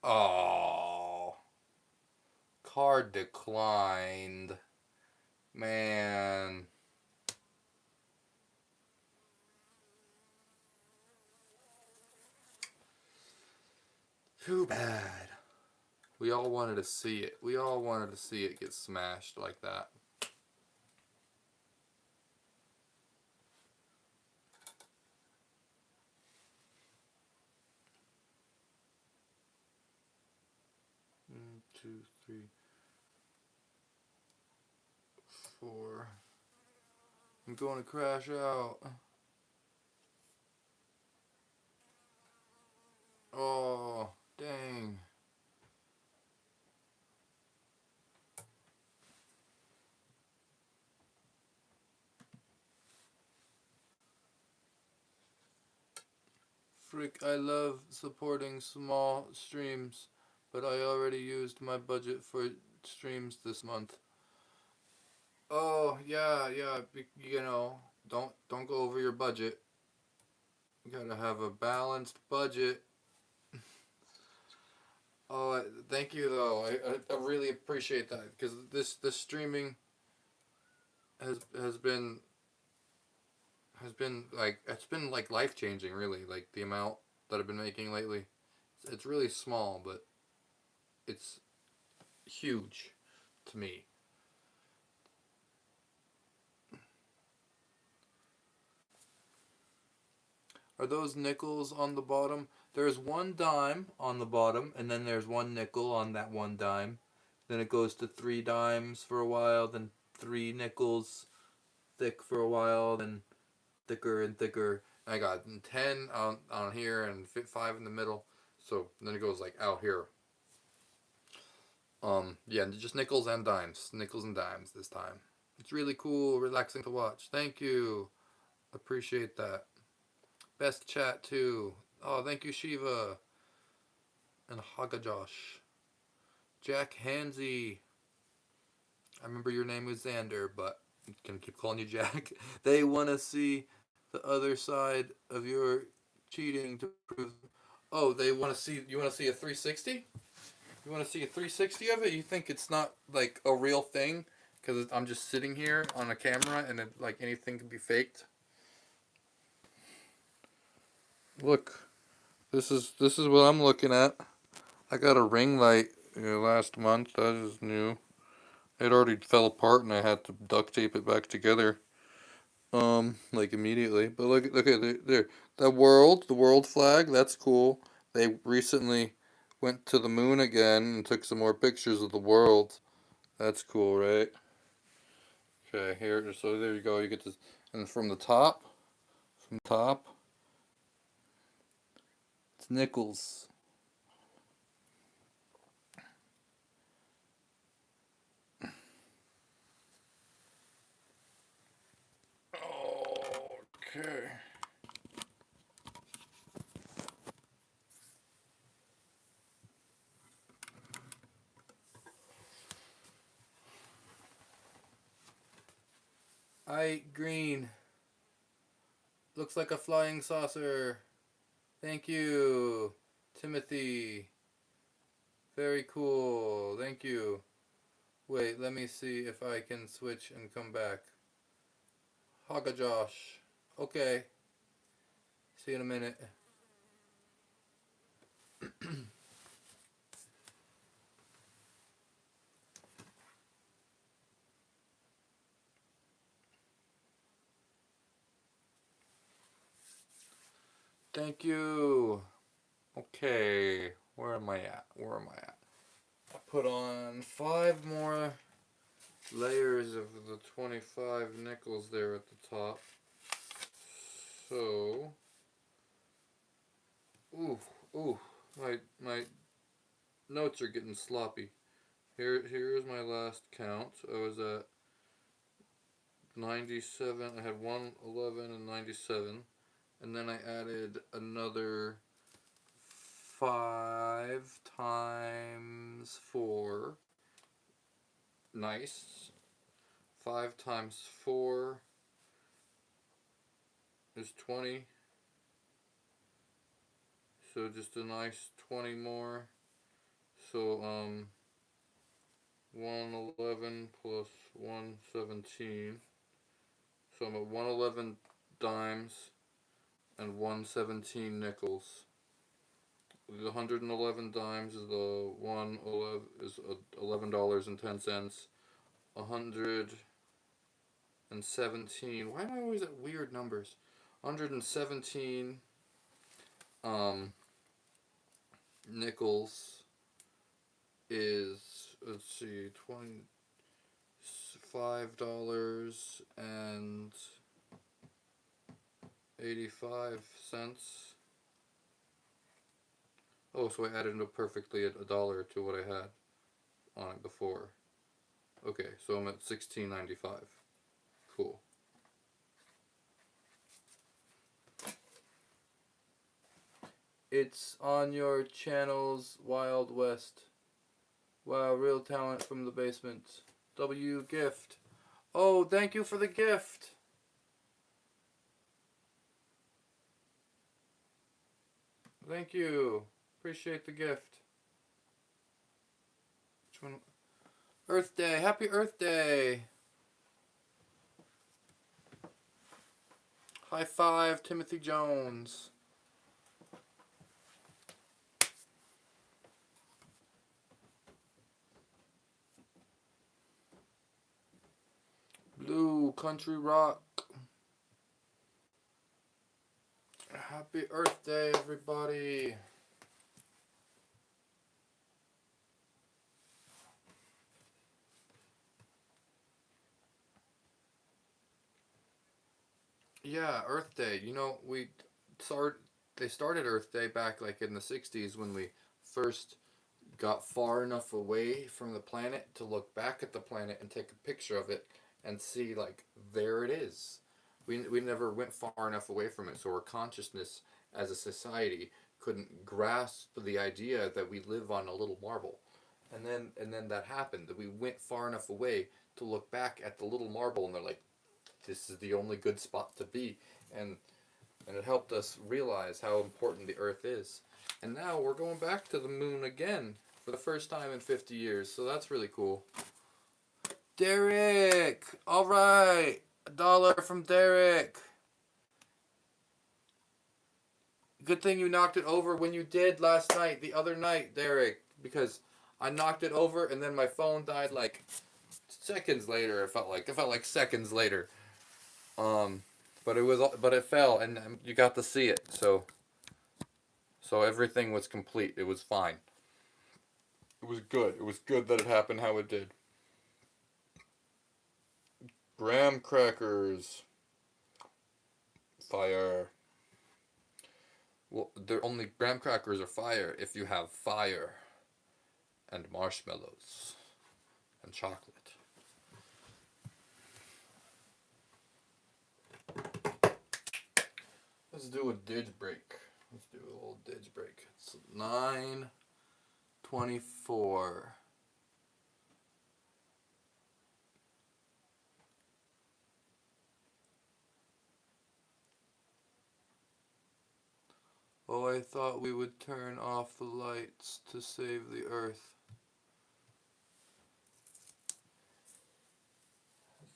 Speaker 1: Oh, card declined. Man. Too bad. We all wanted to see it. We all wanted to see it get smashed like that. One, two, three, four. I'm going to crash out. Oh, dang. Frick, I love supporting small streams, but I already used my budget for streams this month. Oh, yeah, yeah, don't go over your budget. You gotta have a balanced budget. Oh, thank you though. I really appreciate that because this streaming has been like it's been like life changing really. Like the amount that I've been making lately, it's really small, but it's huge to me. Are those nickels on the bottom? There's one dime on the bottom, and then there's one nickel on that one dime. Then it goes to 3 dimes for a while, then 3 nickels thick for a while, then thicker and thicker. I got 10 on here and 5 in the middle. So then it goes like out here. Yeah, just nickels and dimes. Nickels and dimes this time. It's really cool, relaxing to watch. Thank you. Appreciate that. Best chat too. Oh, thank you, Shiva. And Hagajosh. Jack Hansy. I remember your name was Xander, but I'm gonna keep calling you Jack. They want to see the other side of your cheating to prove. Oh, they want to see. You want to see a 360? You want to see a 360 of it? You think it's not like a real thing? Because I'm just sitting here on a camera and like anything can be faked. Look, this is what I'm looking at. I got a ring light last month. That is new. It already fell apart and I had to duct tape it back together. Like immediately. But look at there. The world flag, that's cool. They recently went to the moon again and took some more pictures of the world. That's cool, right? Okay, here, so there you go. You get this, and from top, it's nickels. Okay. I green. Looks like a flying saucer. Thank you, Timothy. Very cool. Thank you. Wait, let me see if I can switch and come back. Haga Josh. Okay. See you in a minute. Thank you. Okay. Where am I at? Where am I at? I put on 5 more layers of the 25 nickels there at the top. So, ooh, ooh, my notes are getting sloppy. Here's my last count. I was at 97. I had 111 and 97, and then I added another 5 times 4. Nice. 5 times 4 is 20. So just a nice 20 more. So 111 plus 117. So I'm at 111 dimes and 117 nickels. The 111 dimes is the 111 is $11.10. 117. Why am I always at weird numbers? 117 um nickels is, let's see, $25.85. Oh, so I added up perfectly at a dollar to what I had on it before. Okay, so I'm at 16.95. Cool. It's on your channel's Wild West. Wow, real talent from the basement. W gift. Oh, thank you for the gift. Thank you. Appreciate the gift. Which one? Earth Day. Happy Earth Day. High five, Timothy Jones. Blue Country Rock. Happy Earth Day, everybody. Yeah, Earth Day. You know, they started Earth Day back like in the 60s when we first got far enough away from the planet to look back at the planet and take a picture of it and see like there it is. We never went far enough away from it, so our consciousness as a society couldn't grasp the idea that we live on a little marble. And then that happened, that we went far enough away to look back at the little marble, and they're like, this is the only good spot to be. And it helped us realize how important the Earth is. And now we're going back to the moon again for the first time in 50 years, so that's really cool. Derek! Alright! $1 from Derek! Good thing you knocked it over when you did last night, the other night, Derek, because I knocked it over and then my phone died like seconds later. It felt like seconds later. But it fell and you got to see it. So everything was complete. It was fine. It was good. It was good that it happened how it did. Graham crackers. Fire. Well, they're only graham crackers are fire if you have fire and marshmallows and chocolate. Let's do a dig break. Let's do a little dig break. It's 9:24. Oh, I thought we would turn off the lights to save the Earth.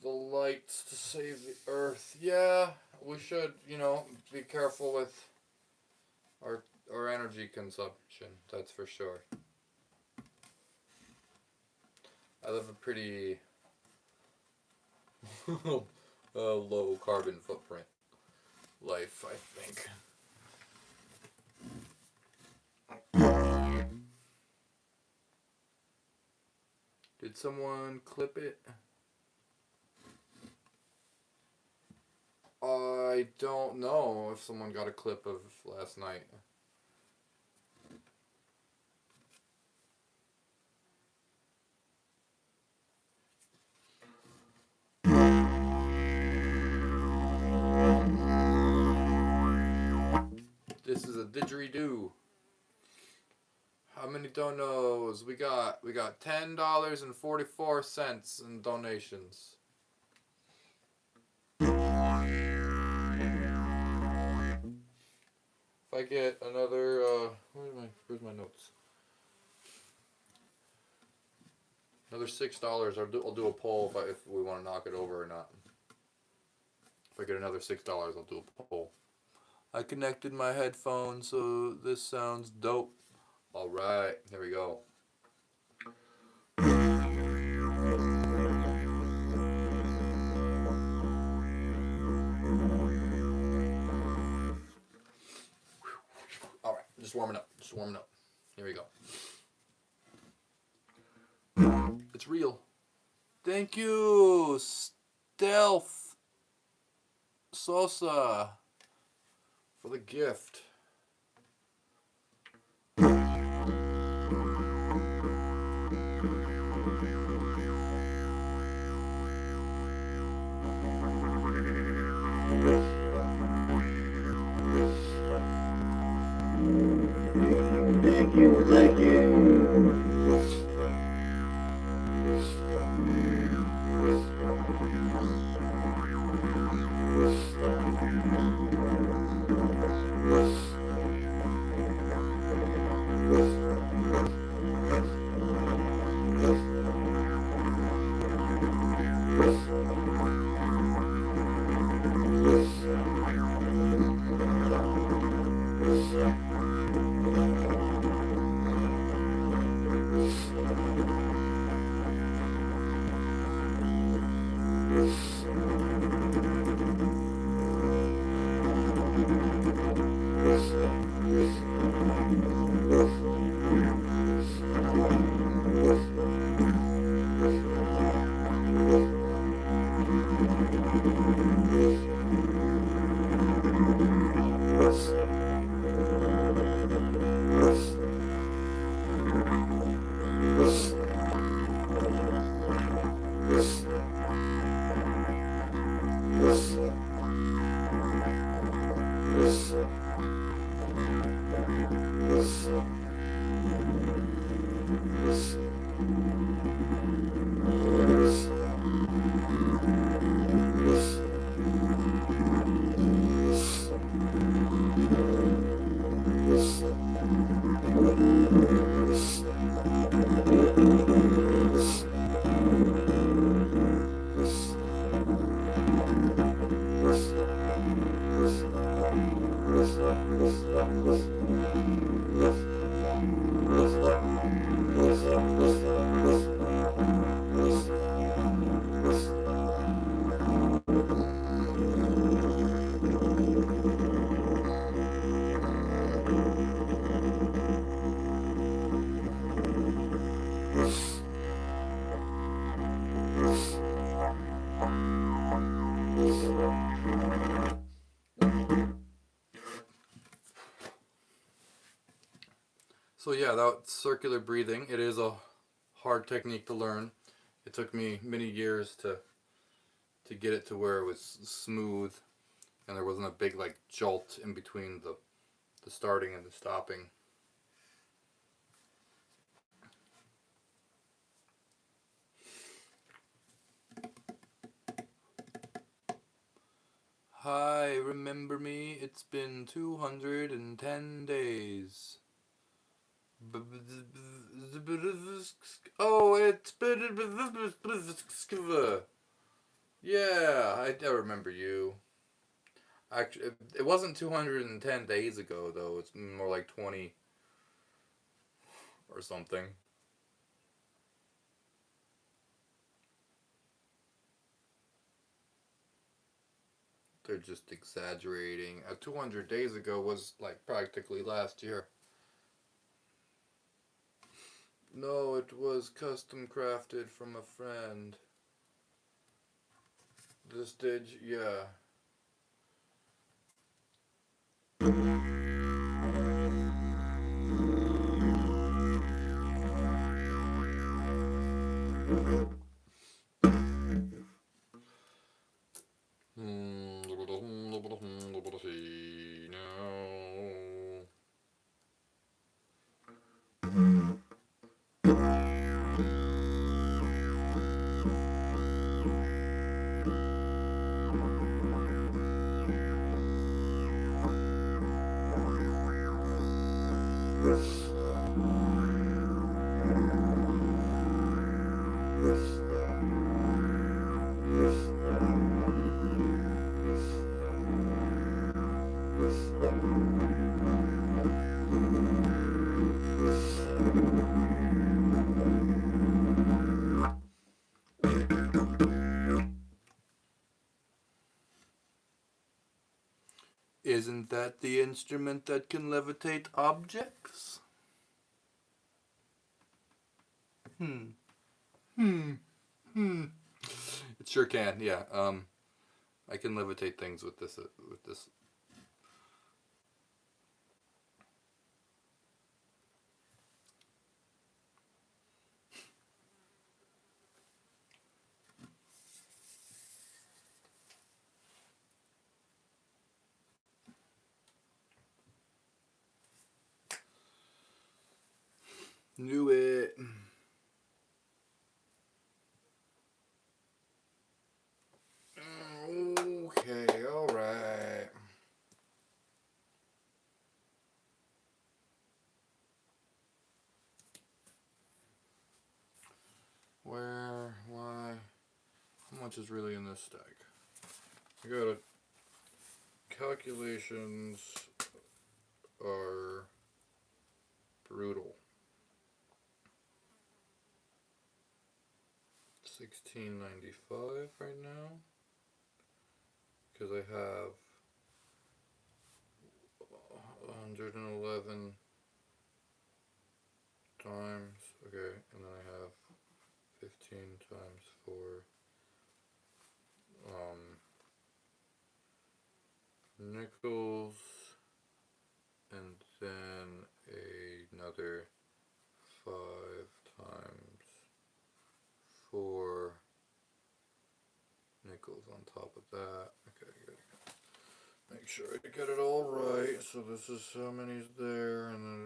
Speaker 1: The lights to save the Earth. Yeah, we should, be careful with our energy consumption. That's for sure. I live a pretty low carbon footprint life, I think. Did someone clip it? I don't know if someone got a clip of last night. This is a didgeridoo. How many donos? We got $10.44 in donations. If I get another where's my notes? Another $6, I'll do a poll if we want to knock it over or not. If I get another $6, I'll do a poll. I connected my headphones, so this sounds dope. Alright, here we go. Alright, just warming up. Here we go. It's real. Thank you, Stealth Sosa, for the gift. Thank you. So yeah, that circular breathing, it is a hard technique to learn. It took me many years to get it to where it was smooth and there wasn't a big like jolt in between the starting and the stopping. Hi, remember me? It's been 210 days. Oh, it's yeah, I remember you. Actually, it wasn't 210 days ago though. It's more like 20 or something. They're just exaggerating. 200 days ago was like practically last year. No, it was custom crafted from a friend. This did, yeah. Isn't that the instrument that can levitate objects? Hmm. Hmm. Hmm. It sure can. Yeah. I can levitate things with this. With this. Knew it. Okay. All right. Where? Why? How much is really in this stack? I got a calculations are brutal. 1695 right now because I have 111 times. Okay, and then I have 15 times 4 nickels, and then another 5 times 4 nickels on top of that. Okay, good. Make sure I get it all right. So this is how many's there, and then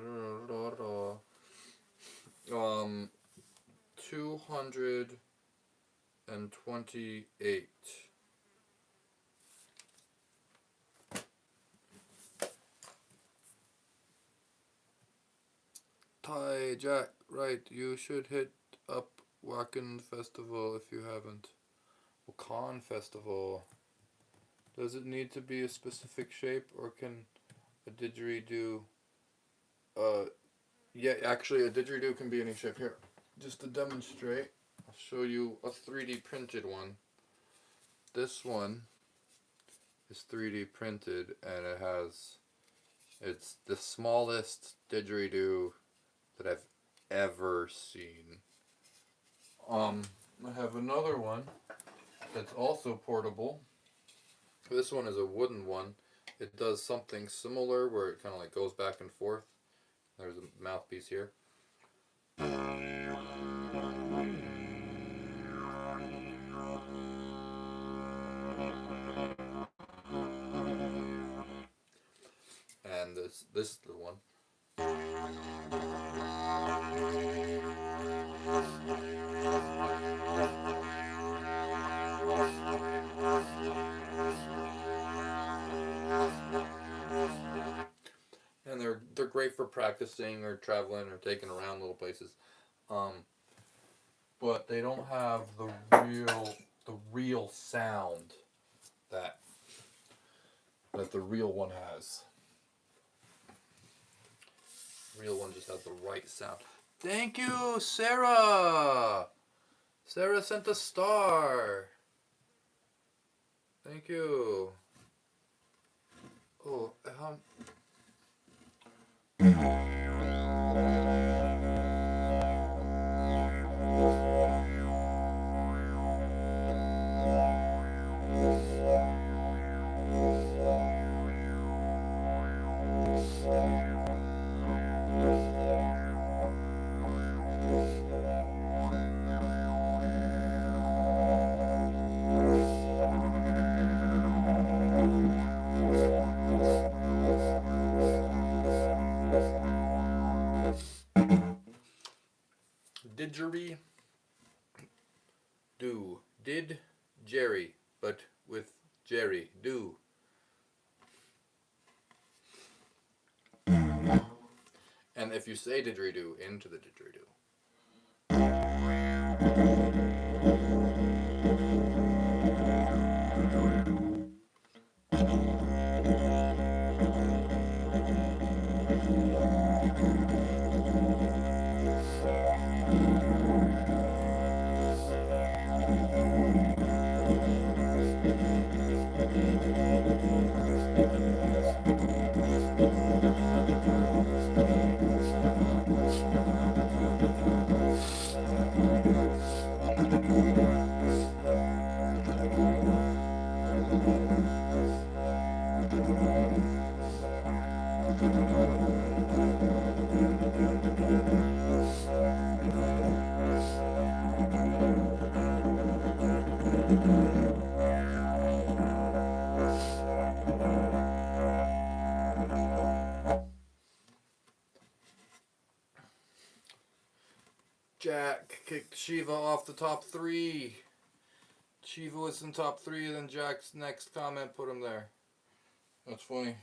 Speaker 1: 228. Jack, right, you should hit up Wacken Festival if you haven't. Wakan Festival. Does it need to be a specific shape, or can a didgeridoo... Yeah, actually a didgeridoo can be any shape. Here, just to demonstrate, I'll show you a 3D printed one. This one is 3D printed, and it's the smallest didgeridoo that I've ever seen. I have another one that's also portable. This one is a wooden one. It does something similar where it kind of like goes back and forth. There's a mouthpiece here. And this is the one. And they're great for practicing or traveling or taking around little places. But they don't have the real sound that the real one has. The real one just has the right sound. Thank you, Sarah. Sarah sent a star. Thank you. Oh, didgeridoo. Did Jerry, but with Jerry. Do. And if you say didgeridoo, into the didgeridoo. Jack kicked Shiva off the top 3. Shiva was in top 3, then Jack's next comment put him there. That's funny.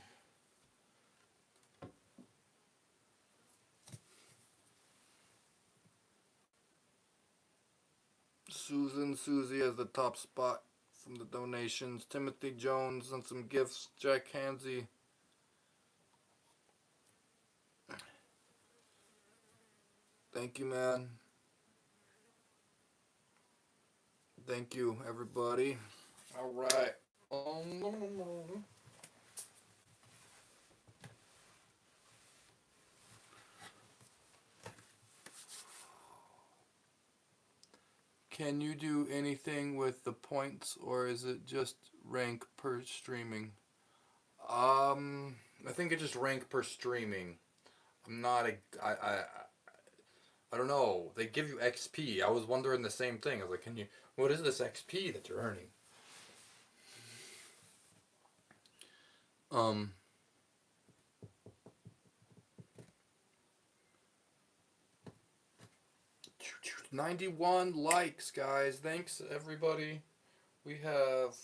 Speaker 1: Susie has the top spot from the donations. Timothy Jones and some gifts. Jack Hansey. Thank you, man. Thank you, everybody. All right. Can you do anything with the points, or is it just rank per streaming? I think it's just rank per streaming. I'm not a. I don't know. They give you XP. I was wondering the same thing. I was like, can you? What is this XP that you're earning? Um. 91 likes, guys. Thanks, everybody. We have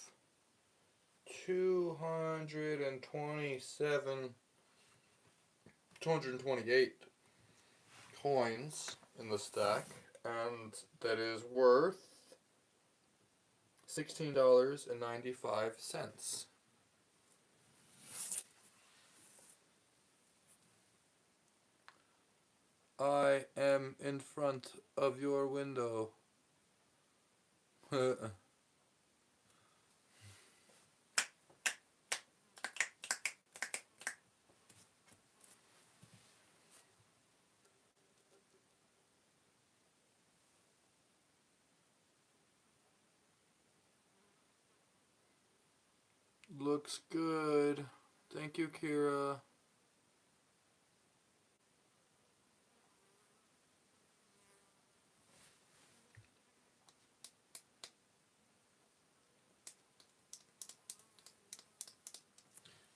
Speaker 1: 228 coins in the stack, and that is worth $16.95. I am in front of your window. Looks good. Thank you, Kira.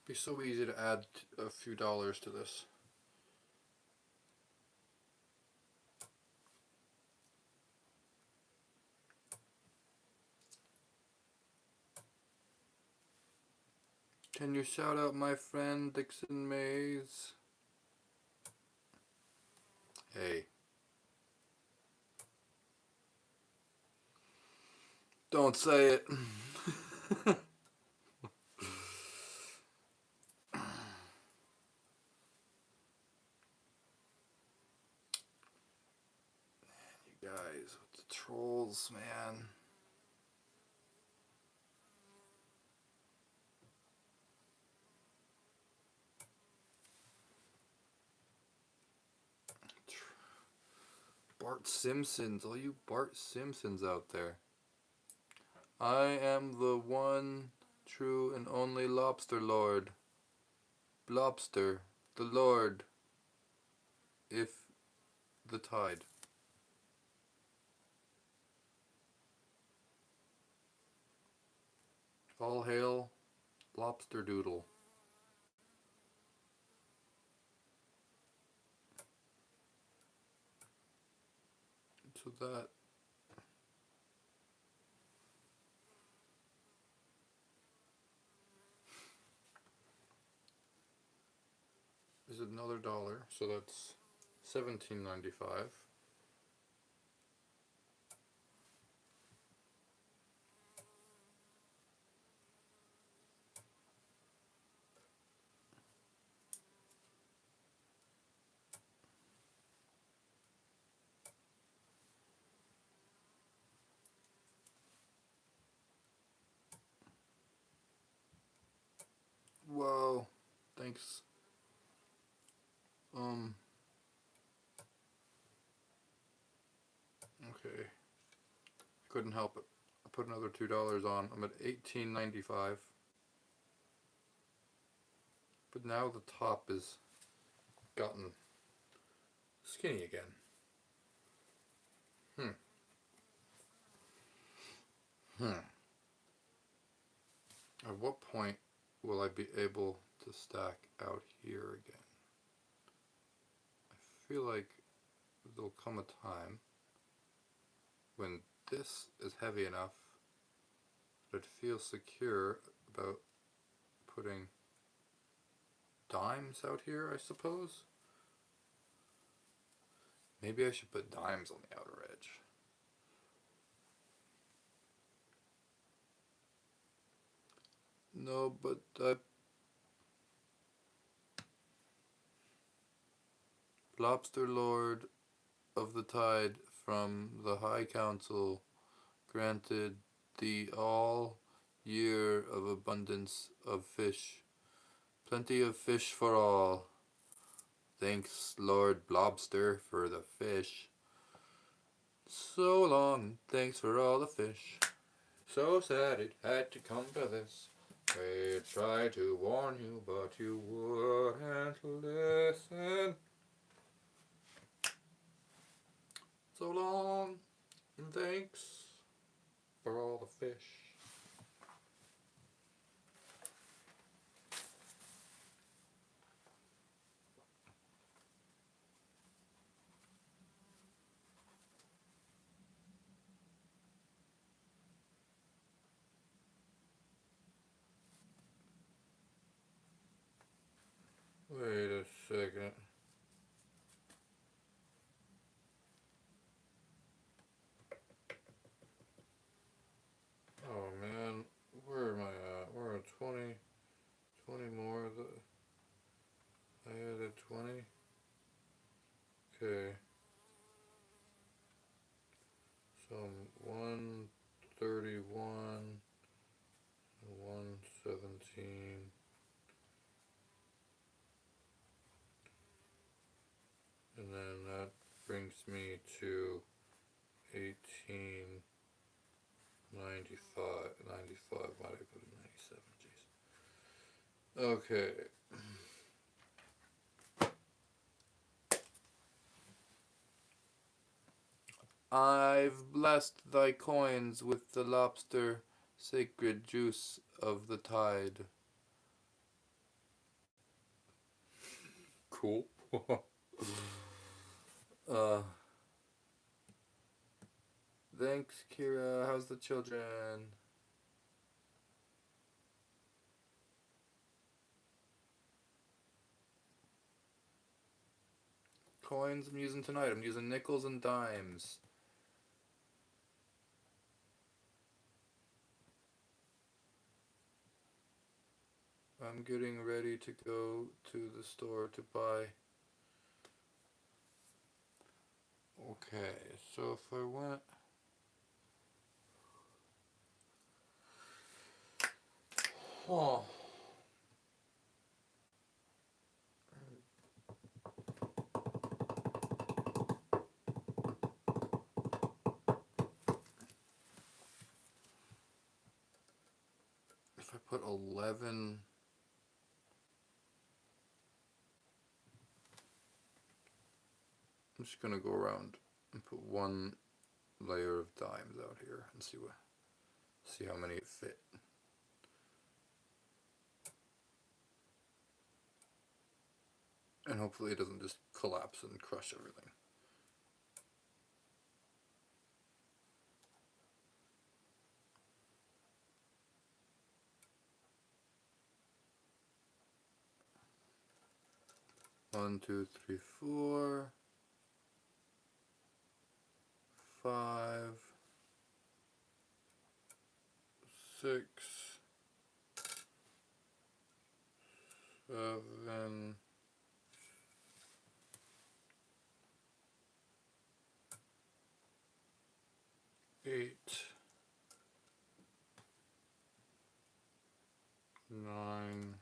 Speaker 1: Be so easy to add a few dollars to this. Can you shout out my friend Dixon Mays? Hey. Don't say it. You guys with the trolls, man. Bart Simpsons, all you Bart Simpsons out there. I am the one true and only lobster lord. Lobster, the lord, if the tide. All hail, lobster doodle. So that is another dollar, so that's $17.95. Whoa, thanks. Okay. Couldn't help it. I put another $2 on. I'm at $18.95. But now the top is gotten skinny again. At what point will I be able to stack out here again? I feel like there'll come a time when this is heavy enough that I'd feel secure about putting dimes out here, I suppose. Maybe I should put dimes on the outer edge. No, but Lobster Lord of the Tide from the High Council granted the all year of abundance of fish. Plenty of fish for all. Thanks, Lord Lobster, for the fish. So long, thanks for all the fish. So sad it had to come to this. We tried to warn you, but you wouldn't listen. So long, and thanks for all the fish. Wait a second. Okay. So 131, 117, and then that brings me to 1895. 95, why did I put 97? Jeez. Okay. I've blessed thy coins with the lobster sacred juice of the tide. Cool. uh, thanks, Kira. How's the children? Coins I'm using tonight. I'm using nickels and dimes. I'm getting ready to go to the store to buy. Okay, so if I went. Oh. If I put 11. I'm just gonna go around and put one layer of dimes out here and see how many fit. And hopefully it doesn't just collapse and crush everything. One, two, three, four, 5, 6, 7, 8, 9,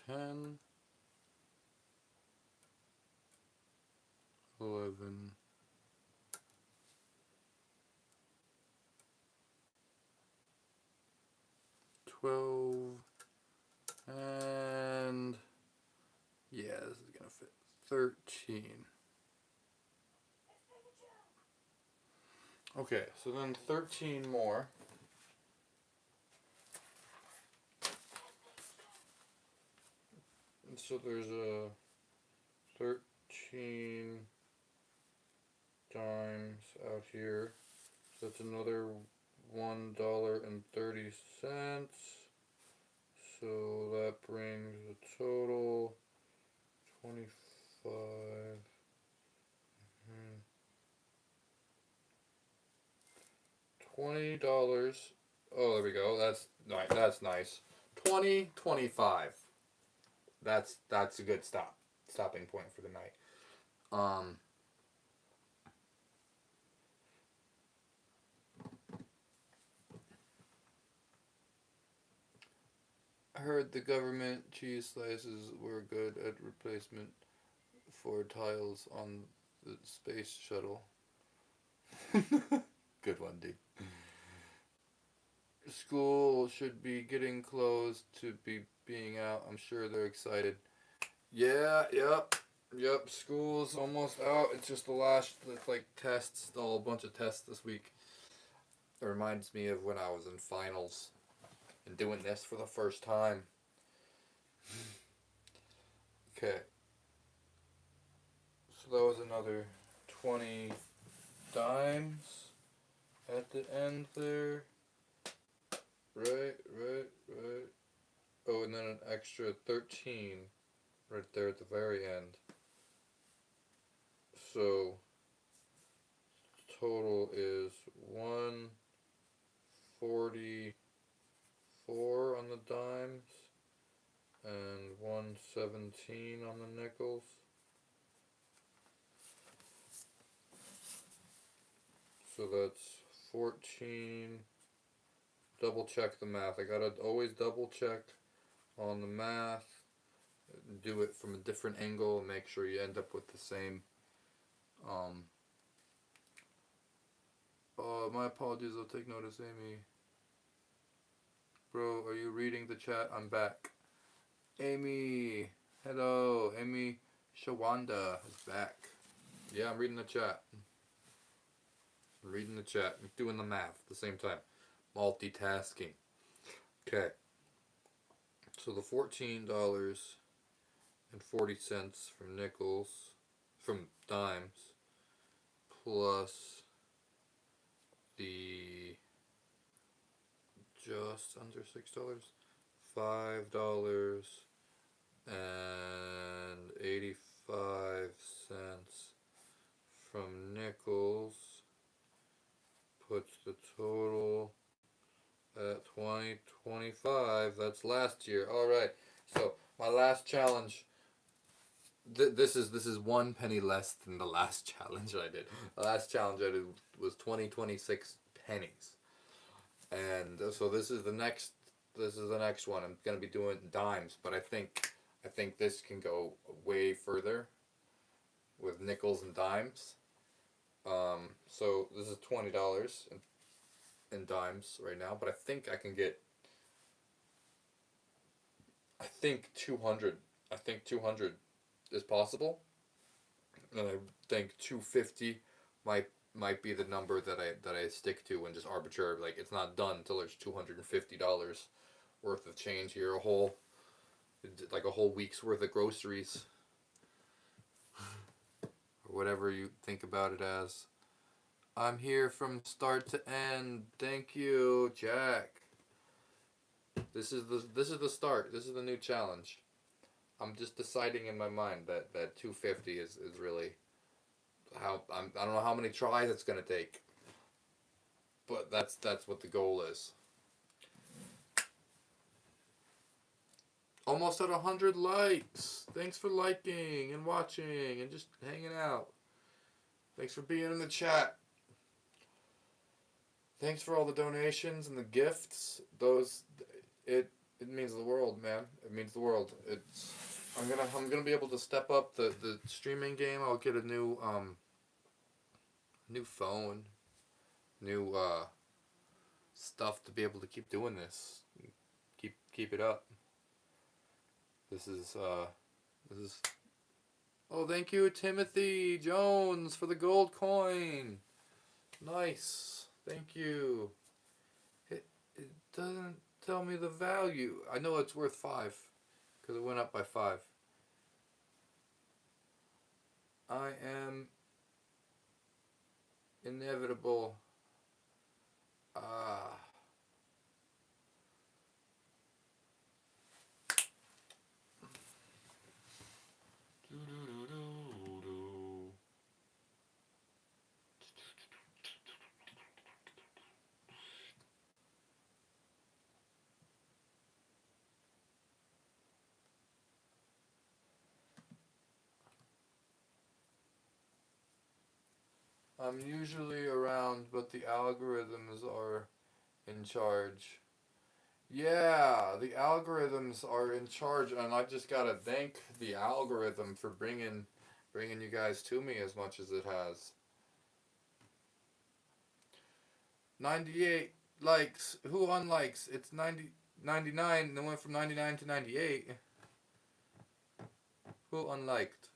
Speaker 1: 10, 11, 12, and yeah, this is gonna fit. 13. Okay, so then 13 more. And so there's a 13 dimes out here. So that's another $1.30. So that brings the total 25. $20. Oh, there we go. That's nice. That's nice. 20, 25. That's a good stopping point for the night. I heard the government cheese slices were good at replacement for tiles on the space shuttle. Good one, dude. School should be getting close to being out. I'm sure they're excited. Yeah, yep. School's almost out. It's just the last, like, tests. A whole bunch of tests this week. It reminds me of when I was in finals and doing this for the first time. Okay. So that was another 20 dimes at the end there. Right. Oh, and then an extra 13 right there at the very end. So total is 144 on the dimes. $1.17 on the nickels. So that's 14. Double check the math. I gotta always double check on the math. Do it from a different angle and make sure you end up with the same. My apologies. I'll take notice, Amy. Bro, are you reading the chat? I'm back. Amy, hello. Amy Shawanda is back. Yeah, I'm reading the chat. I'm reading the chat. I'm doing the math at the same time. Multitasking. Okay. So the $14.40 from nickels, from dimes, plus the just under $6, $5.85 from nickels puts the total at 2025. That's last year. All right. So my last challenge. This is 1 penny less than the last challenge I did. The last challenge I did was 26 pennies, and so this is the next. This is the next one. I'm gonna be doing dimes, but I think this can go way further with nickels and dimes. So this is $20 in dimes right now, but I think I can get. I think 200. I think 200 is possible, and I think 250 might be the number that I stick to and just arbitrary. Like, it's not done until there's $250 worth of change here, a whole week's worth of groceries, or whatever you think about it as. I'm here from start to end. Thank you, Jack. This is the start. This is the new challenge. I'm just deciding in my mind that 250 is really how I don't know how many tries it's gonna take, but that's what the goal is. Almost at 100 likes. Thanks for liking and watching and just hanging out. Thanks for being in the chat. Thanks for all the donations and the gifts. It means the world, man. It means the world. I'm gonna be able to step up the streaming game. I'll get a new phone, new stuff to be able to keep doing this. Keep it up. This is. Oh, thank you, Timothy Jones, for the gold coin. Nice. Thank you. It doesn't tell me the value. I know it's worth 5 because it went up by 5. I am inevitable. I'm usually around, but the algorithms are in charge. Yeah, the algorithms are in charge, and I just gotta thank the algorithm for bringing you guys to me as much as it has. 98 likes. Who unlikes? It's 99. They went from 99 to 98. Who unliked?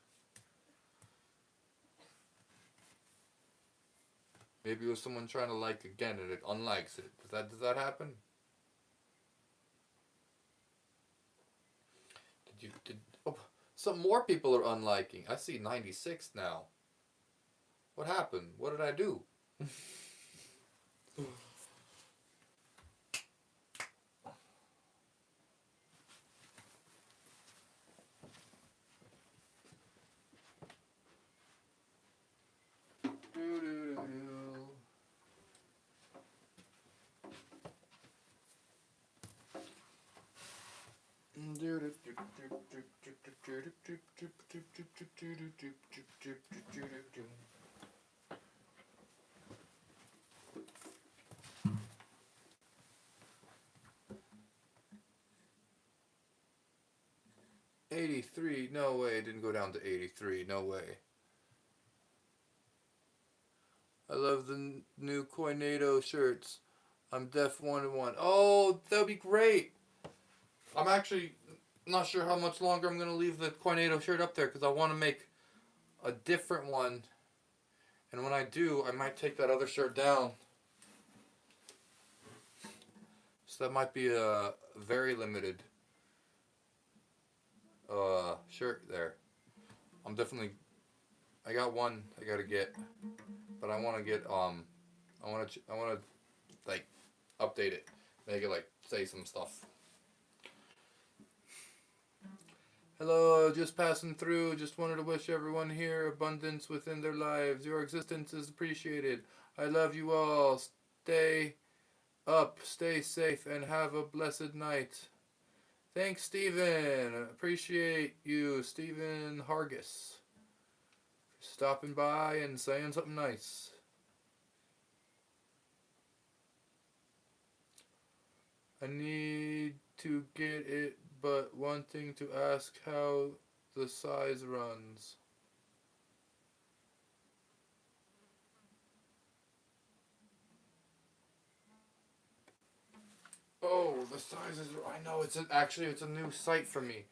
Speaker 1: Maybe it was someone trying to like again and it unlikes it. Does that happen? Oh, some more people are unliking. I see 96 now. What happened? What did I do? $83, no way, it didn't go down to 83, no way. I love the new Coinado shirts. I'm Def 1-1. Oh, that would be great. I'm actually not sure how much longer I'm going to leave the Coinado shirt up there because I want to make a different one. And when I do, I might take that other shirt down. So that might be a very limited shirt there. I'm definitely, I got one I got to get, but I want to get I want to like update it, make it like say some stuff. Hello, just passing through. Just wanted to wish everyone here abundance within their lives. Your existence is appreciated. I love you all. Stay up, stay safe, and have a blessed night. Thanks, Stephen. Appreciate you, Stephen Hargis, stopping by and saying something nice. I need to get it, but wanting to ask how the size runs. Oh, the sizes. I know actually it's a new site for me.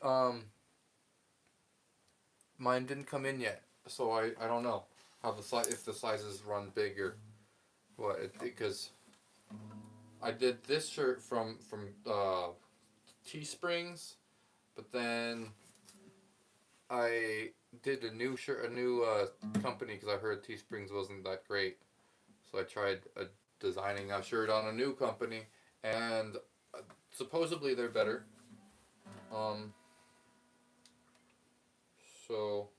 Speaker 1: Um, Mine didn't come in yet, so I don't know how the size if the sizes run big or what. Because I did this shirt from Teesprings, but then I did a new shirt, a new company because I heard Teesprings wasn't that great, so I tried designing a shirt on a new company, and supposedly they're better. Um, so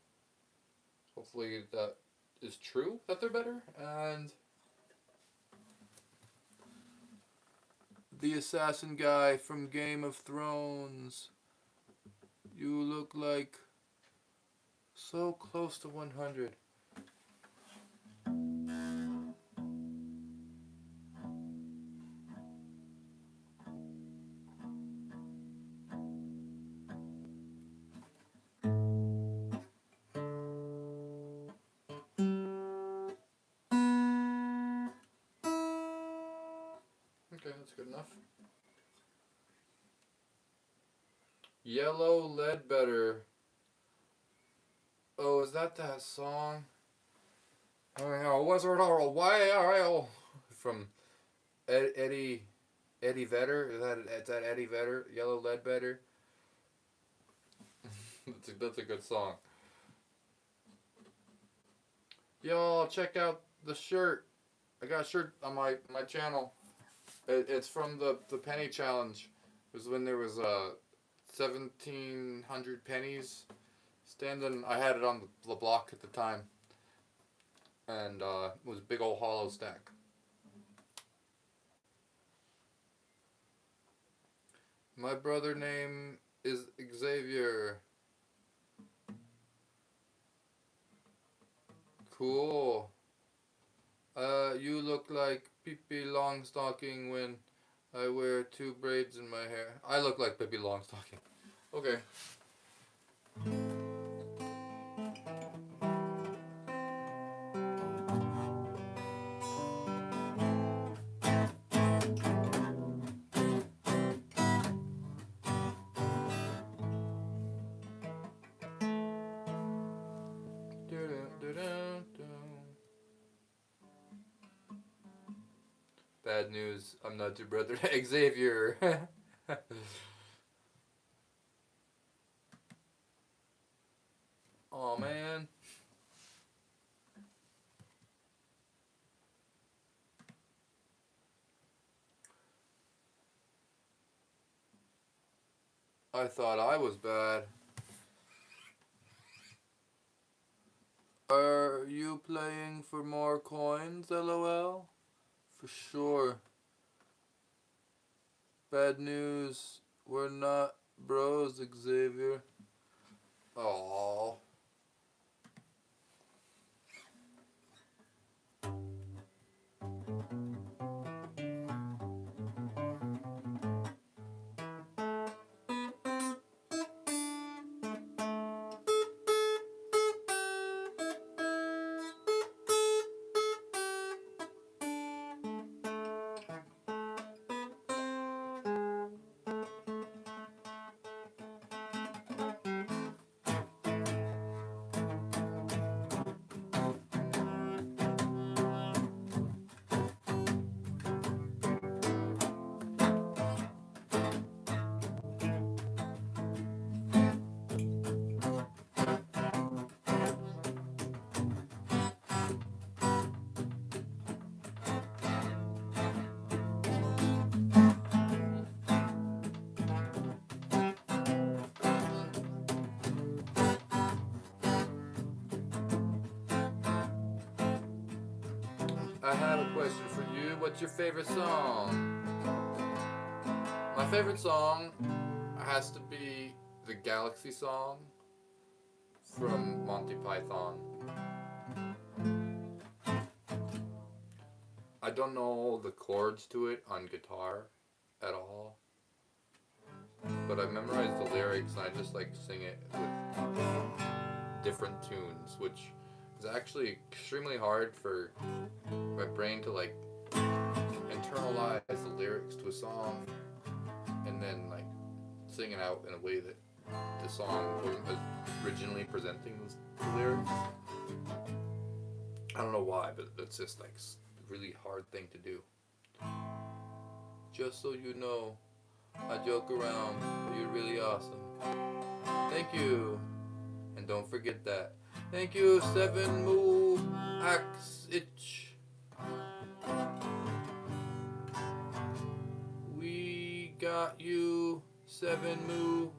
Speaker 1: hopefully that is true that they're better. And the assassin guy from Game of Thrones, you look like so close to 100. Okay, that's good enough. Yellow Ledbetter. Oh, is that song? Oh, was it all a while from Eddie Vedder? Is that Eddie Vedder? Yellow Ledbetter. That's a good song. Y'all check out the shirt. I got a shirt on my channel. It's from the penny challenge. It was when there was 1,700 pennies standing. I had it on the block at the time, and it was a big old hollow stack. My brother name is Xavier. Cool. You look like Pippi Longstocking when I wear two braids in my hair. I look like Pippi Longstocking. Okay. Bad news. I'm not your brother Xavier. Oh man. I thought I was bad. Are you playing for more coins, LOL? For sure. Bad news. We're not bros, Xavier. Oh. I have a question for you. What's your favorite song? My favorite song has to be the Galaxy song from Monty Python. I don't know the chords to it on guitar at all, but I memorized the lyrics and I just like sing it with different tunes, which is actually extremely hard for my brain to like internalize the lyrics to a song and then like sing it out in a way that the song wasn't originally presenting the lyrics. I don't know why, but it's just like a really hard thing to do. Just so you know, I joke around, but you're really awesome. Thank you. And don't forget that. Thank you, 7 Moo Axe Itch. We got you, 7 Moo.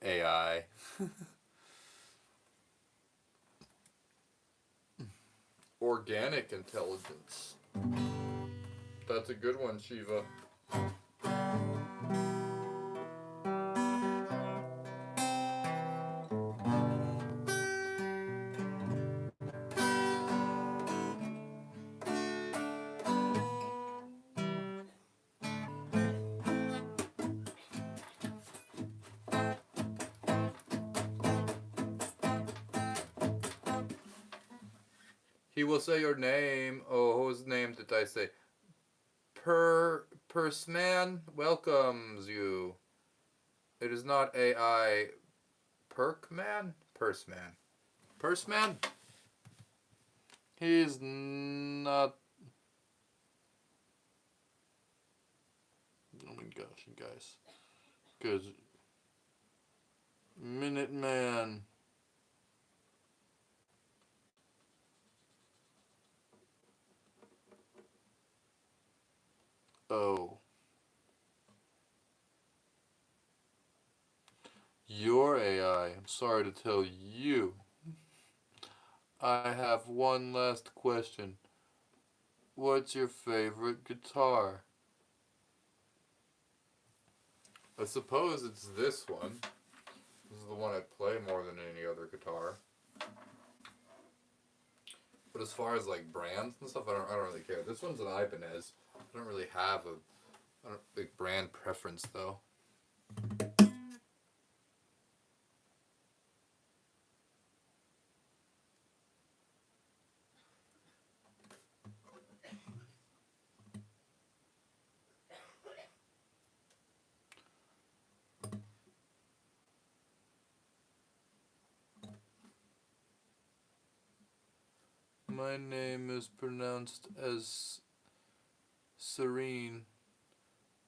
Speaker 1: AI. Organic intelligence. That's a good one, Shiva. He will say your name. Oh, whose name did I say? Pursman welcomes you. It is not AI. Perkman? Purseman. Purseman? He's not. Oh my gosh, you guys. Because Minuteman. Oh. Your AI. I'm sorry to tell you. I have one last question. What's your favorite guitar? I suppose it's this one. This is the one I play more than any other guitar. But as far as like brands and stuff, I don't really care. This one's an Ibanez. I don't really have a big brand preference though. My name is pronounced as Serene,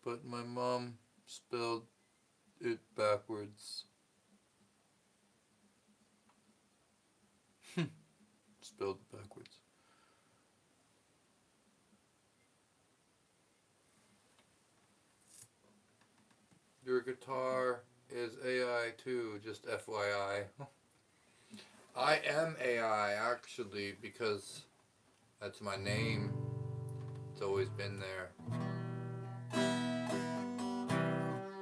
Speaker 1: but my mom spelled it backwards. Spelled it backwards. guitar is AI too, just FYI. I am AI actually because that's my name. It's always been there.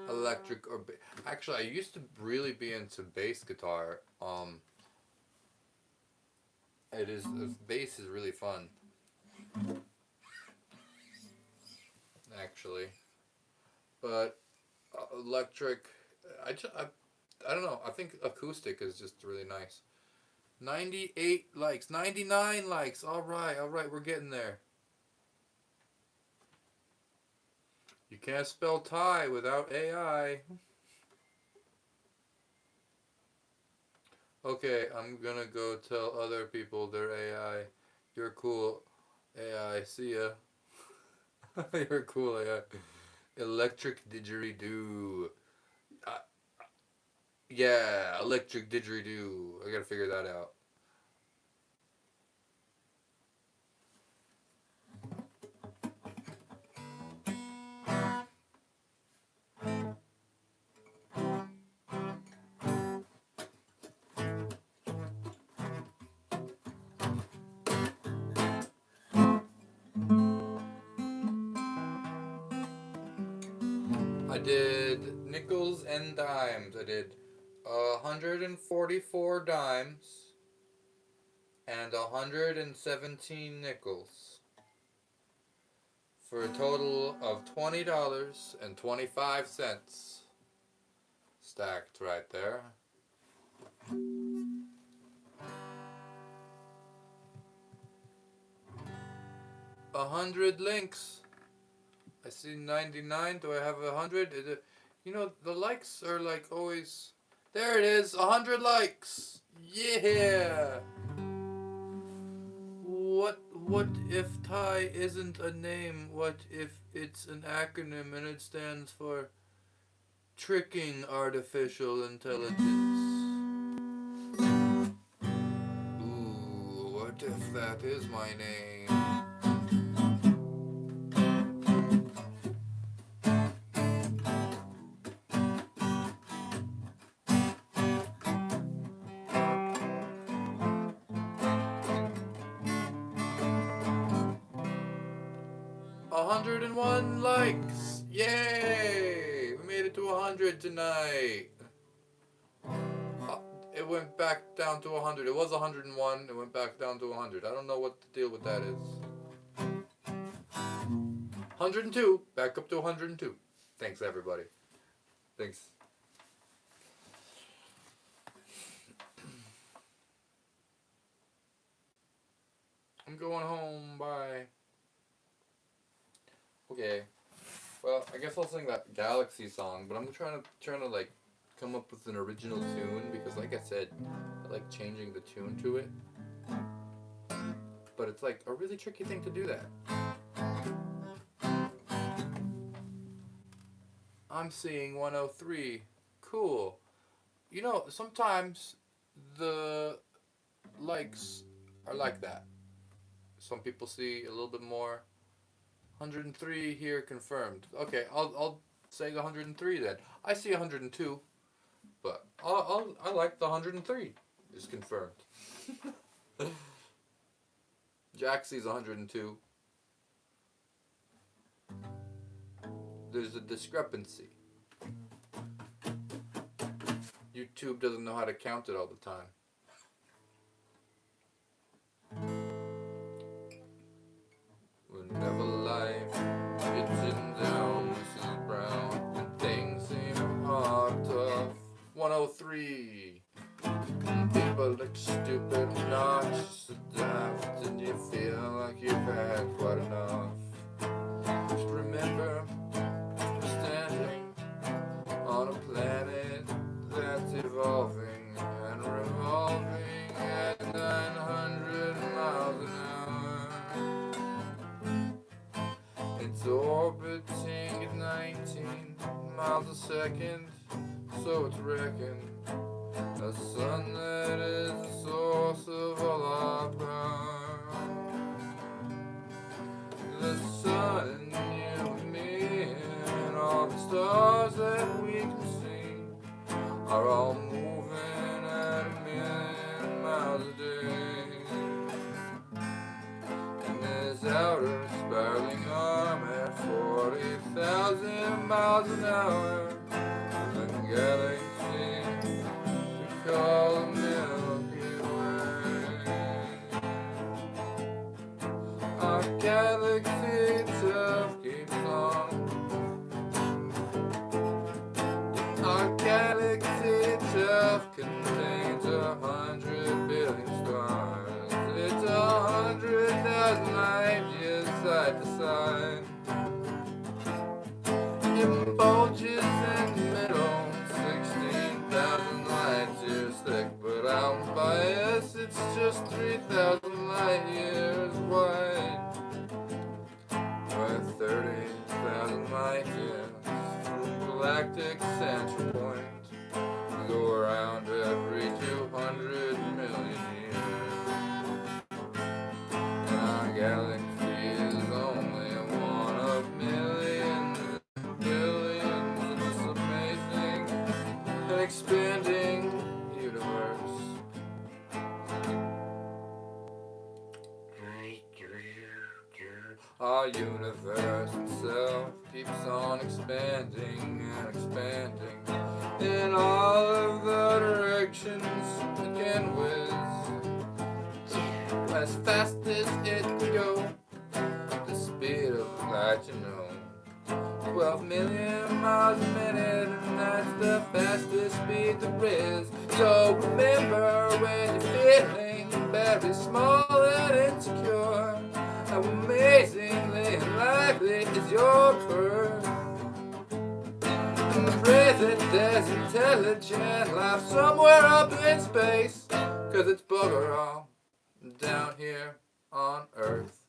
Speaker 1: Electric or actually, I used to really be into bass guitar. Bass is really fun. Actually, but electric, I don't know. I think acoustic is just really nice. 98 likes, 99 likes. All right, we're getting there. You can't spell Thai without AI. Okay, I'm gonna go tell other people they're AI. You're cool, AI. See ya. You're cool, AI. Electric didgeridoo. Uh, yeah, electric didgeridoo. I gotta figure that out. I did nickels and dimes. I did 144 dimes and 117 nickels for a total of $20.25 stacked right there. 100 links. I see 99. Do I have 100? You know, the likes are like always. There it is. 100 likes. Yeah. What if Thai isn't a name? What if it's an acronym and it stands for tricking artificial intelligence? Ooh, what if that is my name? $101 likes! Yay! We made it to 100 tonight. It went back down to 100. It was 101. It went back down to 100. I don't know what the deal with that is. 102. Back up to 102. Thanks, everybody. Thanks. I'm going home. Bye. Okay. Well, I guess I'll sing that Galaxy song, but I'm trying to like come up with an original tune because, like I said, I like changing the tune to it. But it's like a really tricky thing to do that. I'm seeing 103. Cool. You know, sometimes the likes are like that. Some people see a little bit more. 103 here confirmed. Okay, I'll say 103 then. I see 102, but I like the 103 is confirmed. Jack sees 102. There's a discrepancy. YouTube doesn't know how to count it all the time. Whenever life gets in down, Mrs. Brown, and things seem hard, tough. 103. People look stupid, obnoxious, daft, and you feel like you've had quite enough. Just remember, you're standing on a planet that's evolving and revolving at 900 miles an hour. It's orbiting at 19 miles a second, so it's reckoned a sun that is the source of all our power. The sun and you and me and all the stars that we can spiraling arm at 40,000 miles an hour. The galaxy we call the Milky Way. Our galaxy just keeps on. Our galaxy itself contains 100 billion stars. It's 100,000 light years side to side. It bulges in the middle, 16,000 light years thick. But I'm biased, it's just 3,000 light years wide. With 30,000 light years from galactic central point. We go around every 200 million years. And our galaxy is only one of millions and billions in this amazing and expanding universe. Our universe itself keeps on expanding and expanding in all of the directions it can whiz. As fast as it can go, the speed of light, 12 million miles a minute, and that's the fastest speed there is. So remember when you're feeling very small and insecure, how amazingly lively is your birth. And pray that there's intelligent life somewhere up in space, 'cause it's bugger all down here on Earth.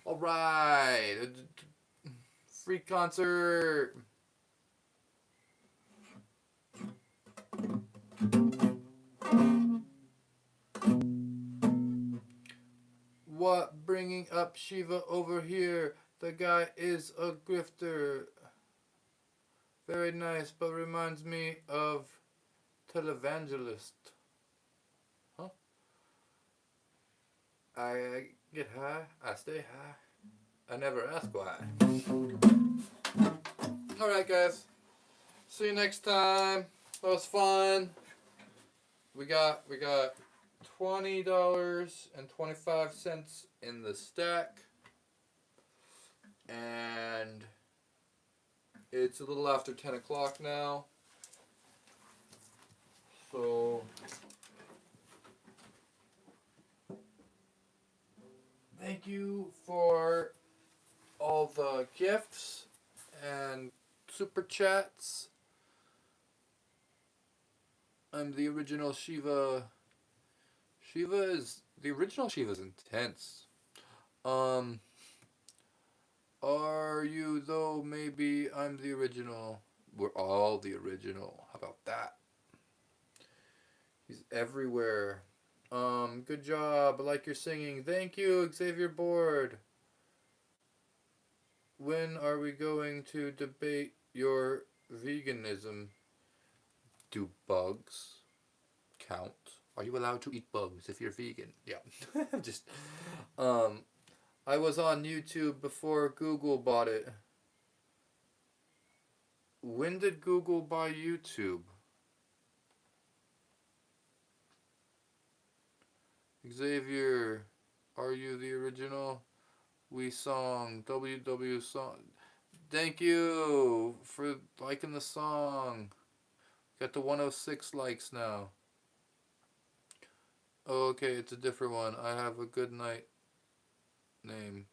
Speaker 1: All right, free concert. What bringing up Shiva over here? The guy is a grifter. Very nice, but reminds me of televangelist. Huh? I get high, I stay high. I never ask why. Alright guys, see you next time. That was fun. We got $20.25 in the stack. And it's a little after 10 o'clock now. So thank you for all the gifts and super chats. I'm the original Shiva. The original Shiva's intense. Are you though? Maybe I'm the original. We're all the original. How about that? He's everywhere. Good job. I like your singing. Thank you, Xavier Board. When are we going to debate your veganism? Do bugs count? Are you allowed to eat bugs if you're vegan? Yeah. Just I was on YouTube before Google bought it. When did Google buy YouTube? Xavier, are you the original? We song, WW song. Thank you for liking the song. Got the 106 likes now. Oh, okay, it's a different one. I have a good night name.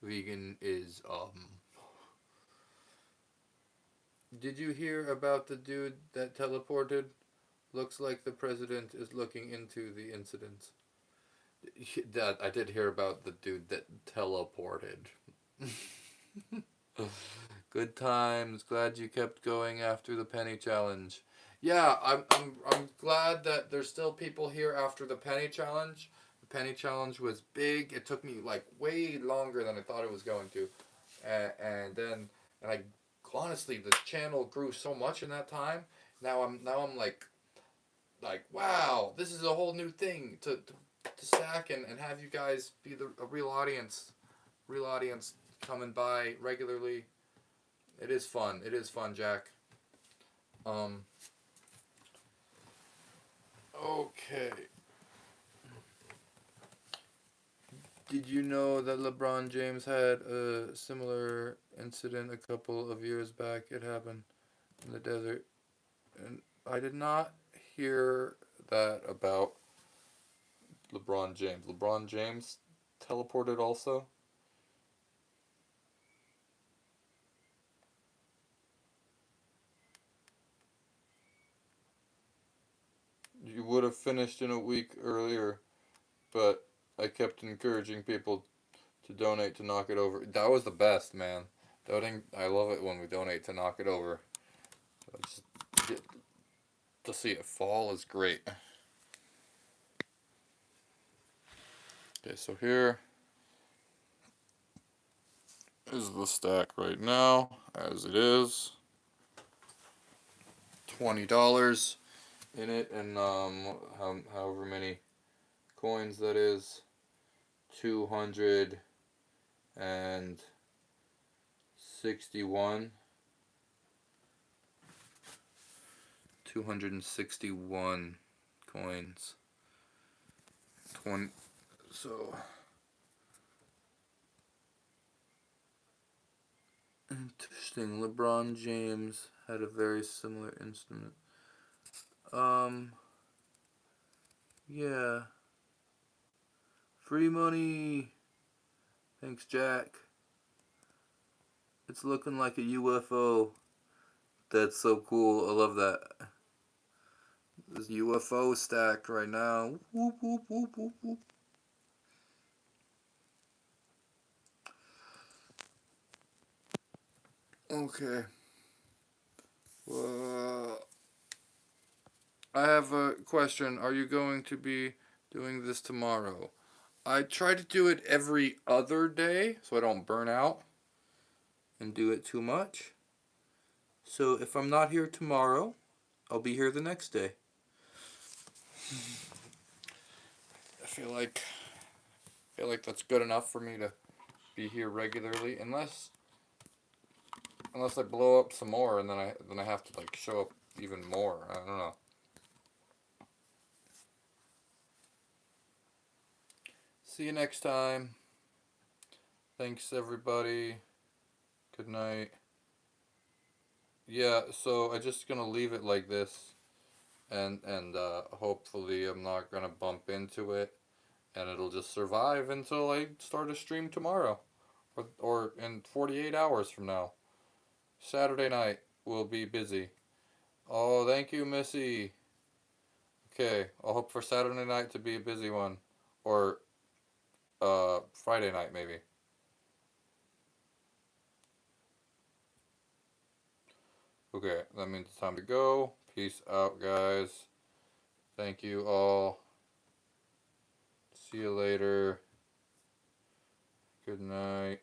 Speaker 1: Vegan is, Did you hear about the dude that teleported? Looks like the president is looking into the incident. That I did hear about the dude that teleported. Good times. Glad you kept going after the penny challenge. Yeah, I'm glad that there's still people here after the penny challenge. The penny challenge was big. It took me like way longer than I thought it was going to, and I honestly, the channel grew so much in that time. Now I'm like wow, this is a whole new thing to stack and have you guys be a real audience coming by regularly. It is fun. It is fun, Jack. Um. Okay. Did you know that LeBron James had a similar incident a couple of years back? It happened in the desert, and I did not hear that about LeBron James. LeBron James teleported also. You would have finished in a week earlier, but I kept encouraging people to donate to knock it over. That was the best, man. Donating, I love it when we donate to knock it over. Just get, to see it fall is great. Okay, so here is the stack right now, as it is. $20 in it, and however many coins that is. 261. 261 coins. 20. So interesting. LeBron James had a very similar instrument. Um. Yeah. Free money. Thanks, Jack. It's looking like a UFO. That's so cool. I love that. This UFO stack right now. Whoop, whoop, whoop, whoop, whoop. Okay. I have a question. Are you going to be doing this tomorrow? I try to do it every other day so I don't burn out and do it too much. So if I'm not here tomorrow, I'll be here the next day. I feel like that's good enough for me to be here regularly, unless I blow up some more and then I have to like show up even more. I don't know. See you next time. Thanks everybody. Good night. Yeah, so I'm just gonna leave it like this, and hopefully I'm not gonna bump into it, and it'll just survive until I start a stream tomorrow, or in 48 hours from now. Saturday night will be busy. Oh, thank you, Missy. Okay, I'll hope for Saturday night to be a busy one, or Friday night maybe. Okay, that means it's time to go. Peace out, guys. Thank you all. See you later. Good night.